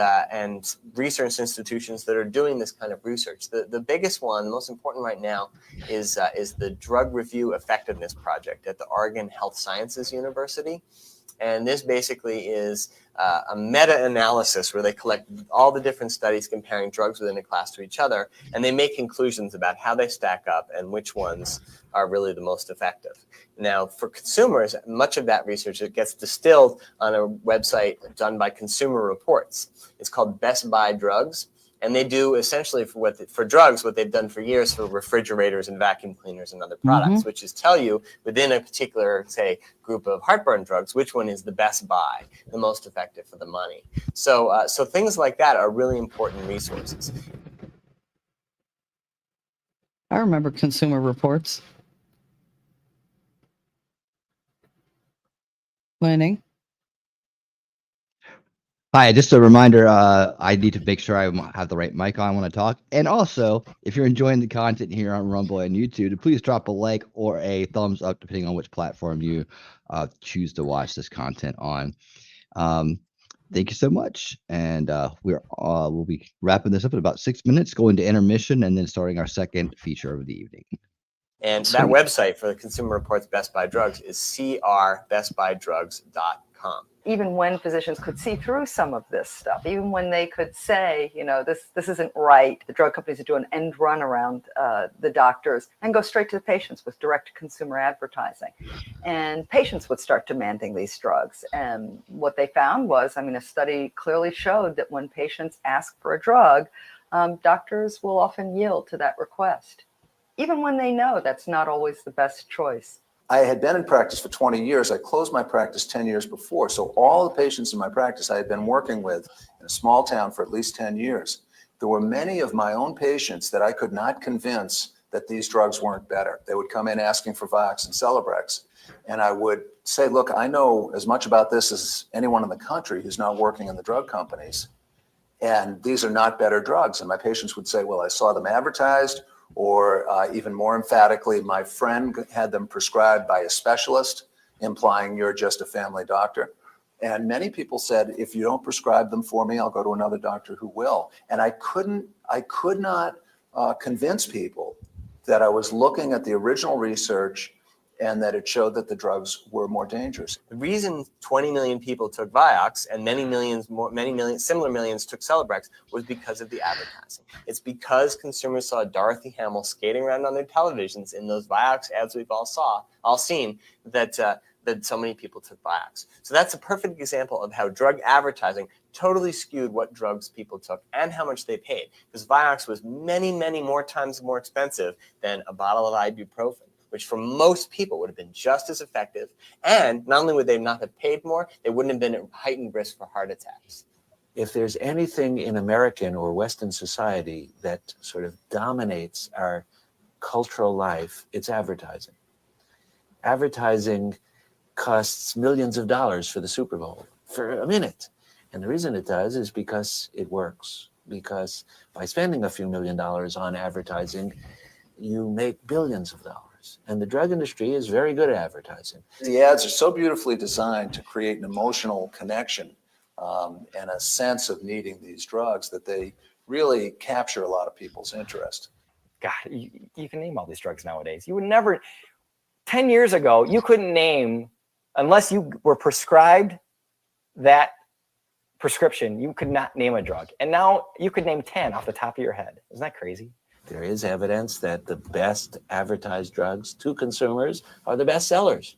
research institutions that are doing this kind of research. The biggest one, the most important right now, is the Drug Review Effectiveness Project at the Oregon Health Sciences University. And this basically is a meta-analysis where they collect all the different studies comparing drugs within a class to each other, and they make conclusions about how they stack up and which ones are really the most effective. Now, for consumers, much of that research it gets distilled on a website done by Consumer Reports. It's called Best Buy Drugs. And they do essentially for drugs what they've done for years for refrigerators and vacuum cleaners and other products, which is tell you within a particular, say, group of heartburn drugs, which one is the best buy, the most effective for the money. So, so things like that are really important resources. I remember Consumer Reports. Planning. Hi, just a reminder, I need to make sure I have the right mic on when I talk. And also, if you're enjoying the content here on Rumble and YouTube, please drop a like or a thumbs up, depending on which platform you choose to watch this content on. Thank you so much. And we'll be wrapping this up in about 6 minutes, going to intermission, and then starting our second feature of the evening. And that website for the Consumer Reports Best Buy Drugs is crbestbuydrugs.com. Even when physicians could see through some of this stuff, even when they could say, you know, this isn't right, the drug companies would do an end run around the doctors and go straight to the patients with direct consumer advertising. And patients would start demanding these drugs. And what they found was, I mean, a study clearly showed that when patients ask for a drug, doctors will often yield to that request, even when they know that's not always the best choice. I had been in practice for 20 years. I closed my practice 10 years before. So all the patients in my practice I had been working with in a small town for at least 10 years. There were many of my own patients that I could not convince that these drugs weren't better. They would come in asking for Vioxx and Celebrex. And I would say, look, I know as much about this as anyone in the country who's not working in the drug companies. And these are not better drugs. And my patients would say, well, I saw them advertised. Or even more emphatically, my friend had them prescribed by a specialist, implying you're just a family doctor. And many people said, if you don't prescribe them for me, I'll go to another doctor who will. And I could not convince people that I was looking at the original research and that it showed that the drugs were more dangerous. The reason 20 million people took Vioxx and many similar millions took Celebrex was because of the advertising. It's because consumers saw Dorothy Hamill skating around on their televisions in those Vioxx ads we've all seen that so many people took Vioxx. So that's a perfect example of how drug advertising totally skewed what drugs people took and how much they paid. Because Vioxx was many, many more times more expensive than a bottle of ibuprofen, which for most people would have been just as effective. And not only would they not have paid more, they wouldn't have been at heightened risk for heart attacks. If there's anything in American or Western society that sort of dominates our cultural life, it's advertising. Advertising costs millions of dollars for the Super Bowl for a minute. And the reason it does is because it works. Because by spending a few $1 million on advertising, you make billions of dollars. And the drug industry is very good at advertising. The ads are so beautifully designed to create an emotional connection and a sense of needing these drugs that they really capture a lot of people's interest. God, you can name all these drugs nowadays. You would never, 10 years ago, you couldn't name, unless you were prescribed that prescription, you could not name a drug. And now you could name 10 off the top of your head. Isn't that crazy? There is evidence that the best advertised drugs to consumers are the best sellers.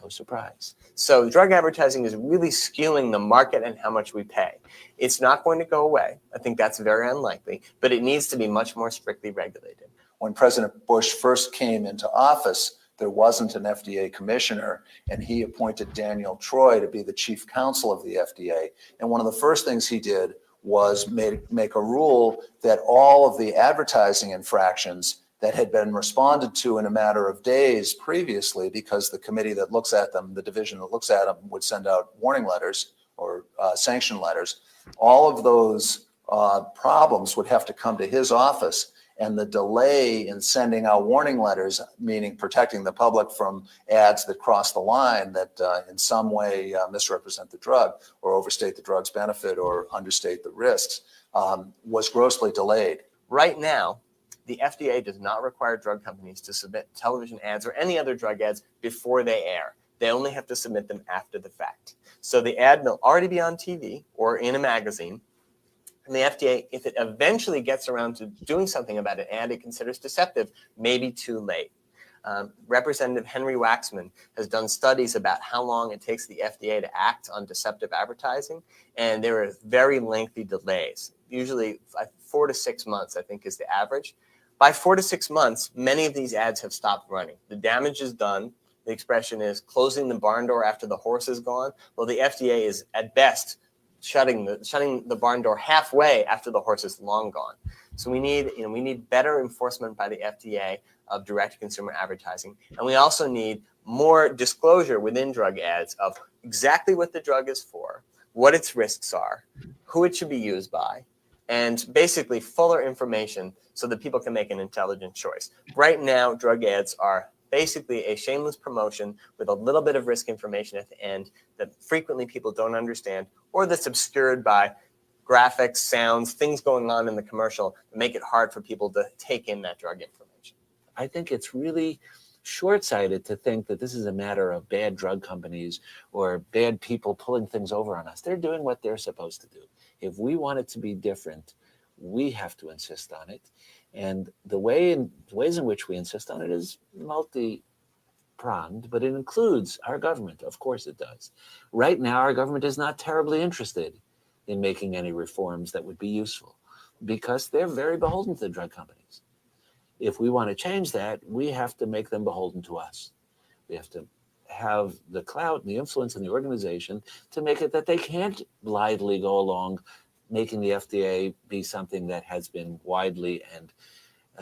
No surprise. So drug advertising is really skewing the market and how much we pay. It's not going to go away. I think that's very unlikely, but it needs to be much more strictly regulated. When President Bush first came into office, there wasn't an FDA commissioner, and he appointed Daniel Troy to be the chief counsel of the FDA. And one of the first things he did was make a rule that all of the advertising infractions that had been responded to in a matter of days previously, because the committee that looks at them, the division that looks at them, would send out warning letters or sanction letters, all of those problems would have to come to his office. And the delay in sending out warning letters, meaning protecting the public from ads that cross the line, that in some way misrepresent the drug or overstate the drug's benefit or understate the risks, was grossly delayed. Right now, the FDA does not require drug companies to submit television ads or any other drug ads before they air. They only have to submit them after the fact. So the ad will already be on TV or in a magazine. And the FDA, if it eventually gets around to doing something about an ad it considers deceptive, may be too late. Representative Henry Waxman has done studies about how long it takes the FDA to act on deceptive advertising, and there are very lengthy delays. Usually 4 to 6 months, I think, is the average. By 4 to 6 months, many of these ads have stopped running. The damage is done. The expression is closing the barn door after the horse is gone. Well, the FDA is at best shutting the barn door halfway after the horse is long gone. So we need better enforcement by the FDA of direct-to-consumer advertising, and we also need more disclosure within drug ads of exactly what the drug is for, what its risks are, who it should be used by, and basically fuller information so that people can make an intelligent choice. Right now, drug ads are basically a shameless promotion with a little bit of risk information at the end that frequently people don't understand, or that's obscured by graphics, sounds, things going on in the commercial that make it hard for people to take in that drug information. I think it's really short-sighted to think that this is a matter of bad drug companies or bad people pulling things over on us. They're doing what they're supposed to do. If we want it to be different, we have to insist on it. And the ways in which we insist on it is multi-pronged, but it includes our government. Of course it does. Right now, our government is not terribly interested in making any reforms that would be useful because they're very beholden to the drug companies. If we want to change that, we have to make them beholden to us. We have to have the clout and the influence in the organization to make it that they can't blithely go along making the FDA be something that has been widely and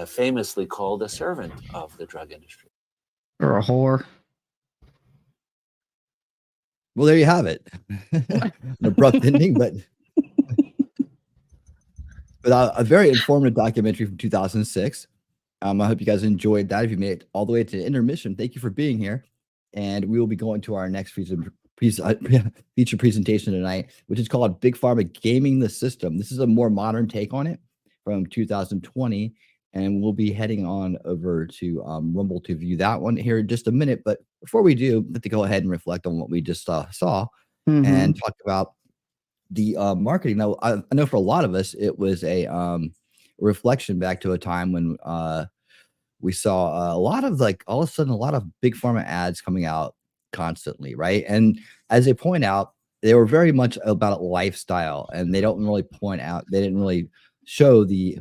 famously called a servant of the drug industry. Or a whore. Well, there you have it. An abrupt ending, but a very informative documentary from 2006. I hope you guys enjoyed that. If you made it all the way to intermission, thank you for being here. And we will be going to our next feature presentation tonight, which is called Big Pharma Gaming the System. This is a more modern take on it from 2020. And we'll be heading on over to Rumble to view that one here in just a minute. But before we do, let's go ahead and reflect on what we just saw and talk about the marketing. Now, I know for a lot of us, it was a reflection back to a time when we saw a lot of all of a sudden a lot of big pharma ads coming out constantly, right? And as they point out, they were very much about lifestyle, and they didn't really show the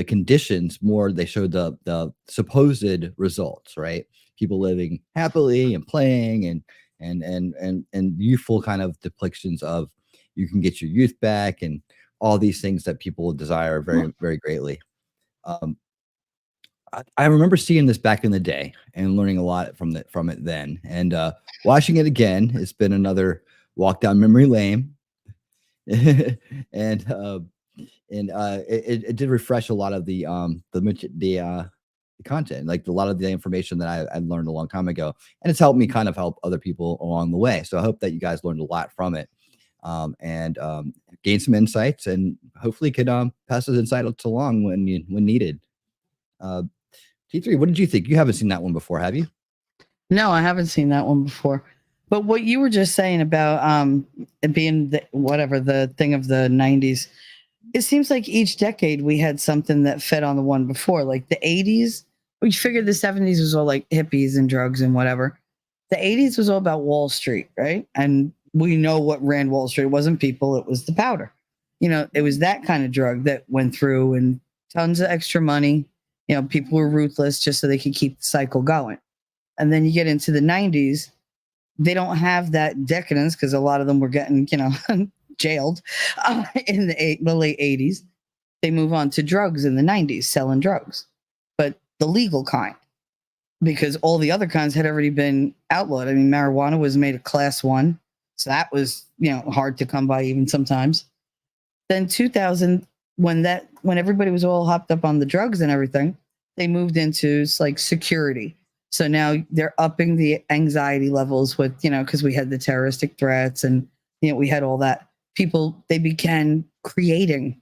conditions more. They showed the supposed results, right? People living happily and playing and youthful kind of depictions of you can get your youth back and all these things that people desire very, very greatly. I remember seeing this back in the day and learning a lot from it then. And watching it again, it's been another walk down memory lane. and it did refresh a lot of the content, like a lot of the information that I learned a long time ago, and it's helped me kind of help other people along the way. So I hope that you guys learned a lot from it, and gain some insights, and hopefully could pass those insights along when needed. T3, what did you think? You haven't seen that one before, have you? No, I haven't seen that one before. But what you were just saying about it being the thing of the 90s, it seems like each decade we had something that fed on the one before. Like the 80s, we figured the 70s was all like hippies and drugs and whatever. The 80s was all about Wall Street, right? And we know what ran Wall Street. It wasn't people, it was the powder. It was that kind of drug that went through, and tons of extra money. People were ruthless just so they could keep the cycle going. And then you get into the 90s, they don't have that decadence because a lot of them were getting, jailed in the late 80s. They move on to drugs in the 90s, selling drugs, but the legal kind, because all the other kinds had already been outlawed. I mean, marijuana was made a class 1, so that was, hard to come by even sometimes. Then 2000, when everybody was all hopped up on the drugs and everything, they moved into like security. So now they're upping the anxiety levels with, because we had the terroristic threats and, we had all that. They began creating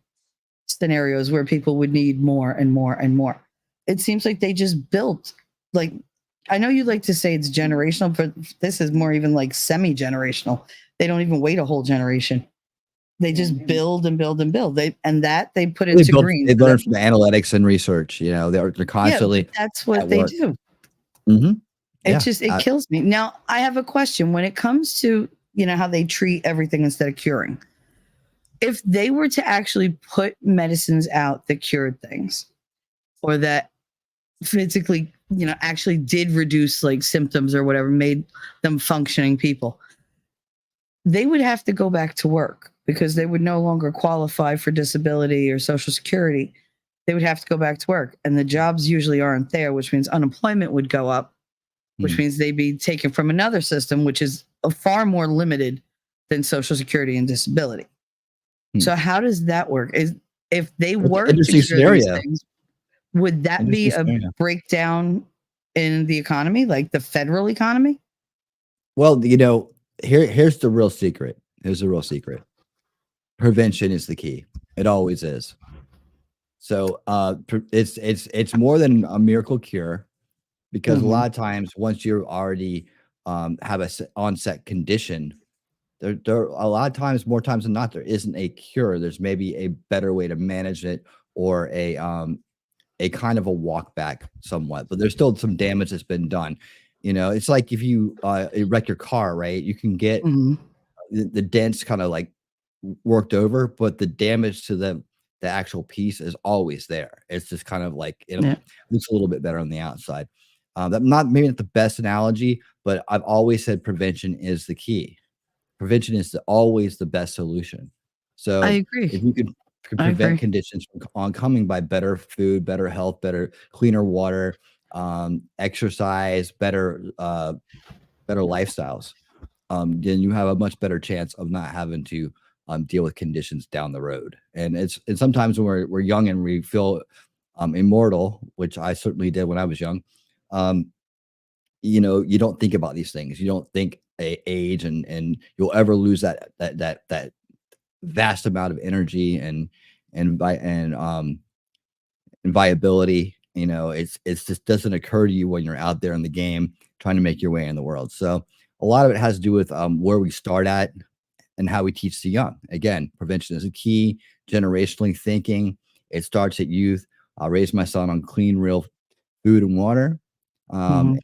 scenarios where people would need more and more and more. It seems like they just built, I know you like to say it's generational, but this is more even like semi-generational. They don't even wait a whole generation. They just build and build and build. They put They into built, green. they so learn that- from the analytics and research. They're yeah, constantly but that's what at they work. do. Mm-hmm. It kills me. Now, I have a question when it comes to, how they treat everything instead of curing. If they were to actually put medicines out that cured things or that physically, actually did reduce like symptoms or whatever, made them functioning people, they would have to go back to work because they would no longer qualify for disability or Social Security. They would have to go back to work, and the jobs usually aren't there, which means unemployment would go up, which means they'd be taken from another system, which is far more limited than Social Security and disability. So how does that work? If they That's an were to interesting cure these scenario. things, would that be Interesting a scenario. breakdown in the economy, like the federal economy? Well, here's the real secret. Here's the real secret. Prevention is the key. It always is. So it's more than a miracle cure, because a lot of times once you already have a onset condition, there a lot of times, more times than not, there isn't a cure. There's maybe a better way to manage it, or a kind of a walk back somewhat, but there's still some damage that's been done. It's like if you wreck your car, right? You can get the dents kind of like worked over, but the damage to the actual piece is always there. It's just kind of like it looks a little bit better on the outside. That maybe not the best analogy, but I've always said prevention is the key. Prevention is always the best solution. So I agree. if you could prevent conditions from oncoming by better food, better health, better cleaner water, exercise, better lifestyles, then you have a much better chance of not having to deal with conditions down the road. And sometimes when we're young and we feel immortal, which I certainly did when I was young, you don't think about these things. You don't think age and you'll ever lose that vast amount of energy and viability. It's just doesn't occur to you when you're out there in the game trying to make your way in the world. So a lot of it has to do with where we start at and how we teach the young. Again, prevention is a key. Generationally thinking, it starts at youth. I raised my son on clean, real food and water, and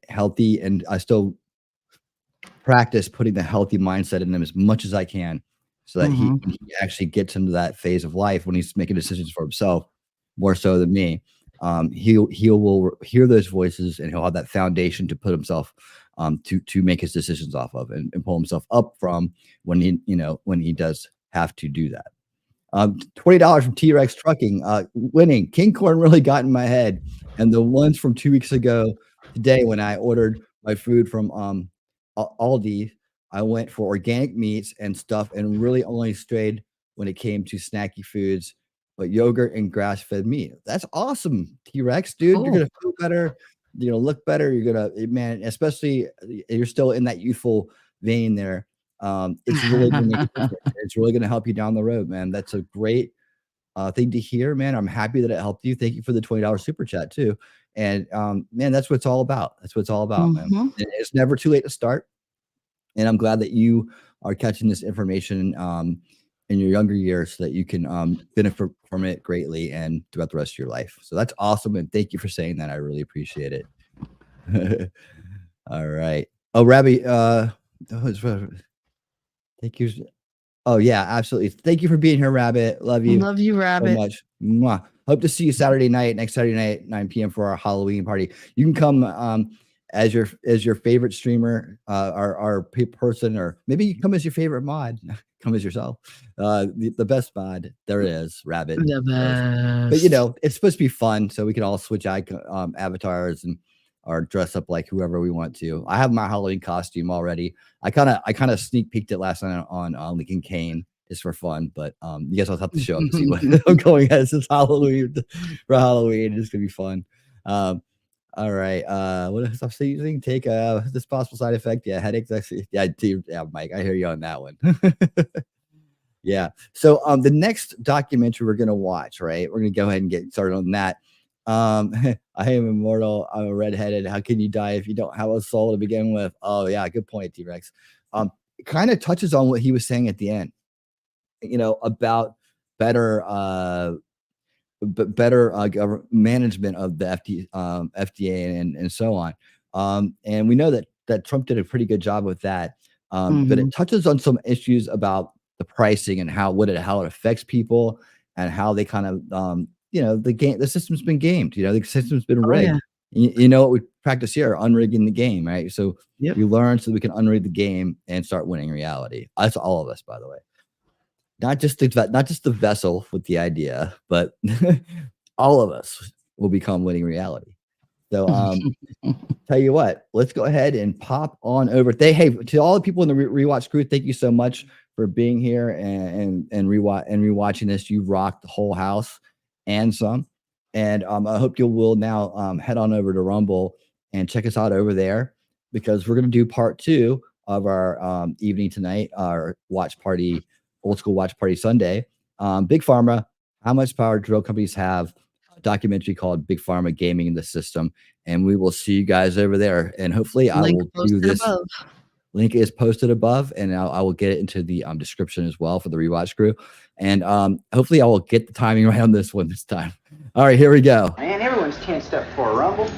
healthy. And I still practice putting the healthy mindset in him as much as I can, so that he actually gets into that phase of life when he's making decisions for himself, more so than me. He will hear those voices, and he'll have that foundation to put himself to make his decisions off of, and pull himself up from when he does have to do that. $20 from T-Rex Trucking, winning. King Corn really got in my head, and the ones from 2 weeks ago today when I ordered my food from Aldi, I went for organic meats and stuff, and really only strayed when it came to snacky foods, but yogurt and grass-fed meat. That's awesome, T-Rex, dude. You're gonna feel better, look better. You're gonna, man, especially you're still in that youthful vein there. It's really gonna make a difference. It's really gonna help you down the road, man. That's a great thing to hear, man. I'm happy that it helped you. Thank you for the $20 super chat too. And man, that's what it's all about. That's what it's all about, man. And it's never too late to start. And I'm glad that you are catching this information in your younger years, so that you can benefit from it greatly and throughout the rest of your life. So that's awesome. And thank you for saying that. I really appreciate it. All right. Oh, Rabbi, thank you. Oh, yeah, absolutely. Thank you for being here, Rabbit. Love you. Love you, Rabbit. So much. Mwah. Hope to see you next Saturday night, 9 p.m. for our Halloween party. You can come as your favorite streamer, our person, or maybe you can come as your favorite mod. Come as yourself. The best mod there is, Rabbit. The best. But it's supposed to be fun, so we can all switch avatars or dress up like whoever we want to. I have my Halloween costume already. I kind of sneak peeked it last night on Lincoln Kane just for fun, but you guys will have to show up to see what I'm going as this Halloween for Halloween. It's gonna be fun. All right. What else I'm saying? Take this possible side effect. Yeah, headaches. Actually, yeah, Mike. I hear you on that one. Yeah. So the next documentary we're gonna watch, right? We're gonna go ahead and get started on that. I am immortal. I'm a redheaded. How can you die if you don't have a soul to begin with? Oh yeah, good point, T-Rex. it kind of touches on what he was saying at the end, you know, about better management of the FDA and so on. And we know that Trump did a pretty good job with that. But it touches on some issues about the pricing and how it affects people and how they kind of you know, the system's been gamed. You know, the system's been rigged. You know what we practice here, unrigging the game, right? So we learn so we can unrig the game and start winning reality. That's all of us, by the way. Not just the vessel with the idea, but all of us will become winning reality. So tell you what, let's go ahead and pop on over. Hey, to all the people in the rewatch crew, thank you so much for being here and rewatching this. You rocked the whole house and some. And I hope you will now head on over to Rumble and check us out over there, because we're going to do part 2 of our evening tonight, our watch party, old school watch party Sunday. Big Pharma, how much power drug companies have, a documentary called Big Pharma Gaming in the System. And we will see you guys over there. And hopefully I will do this. Above. Link is posted above, and I will get it into the description as well for the rewatch crew. And hopefully I will get the timing right on this one this time. All right, here we go. Man, everyone's tensed up for a Rumble.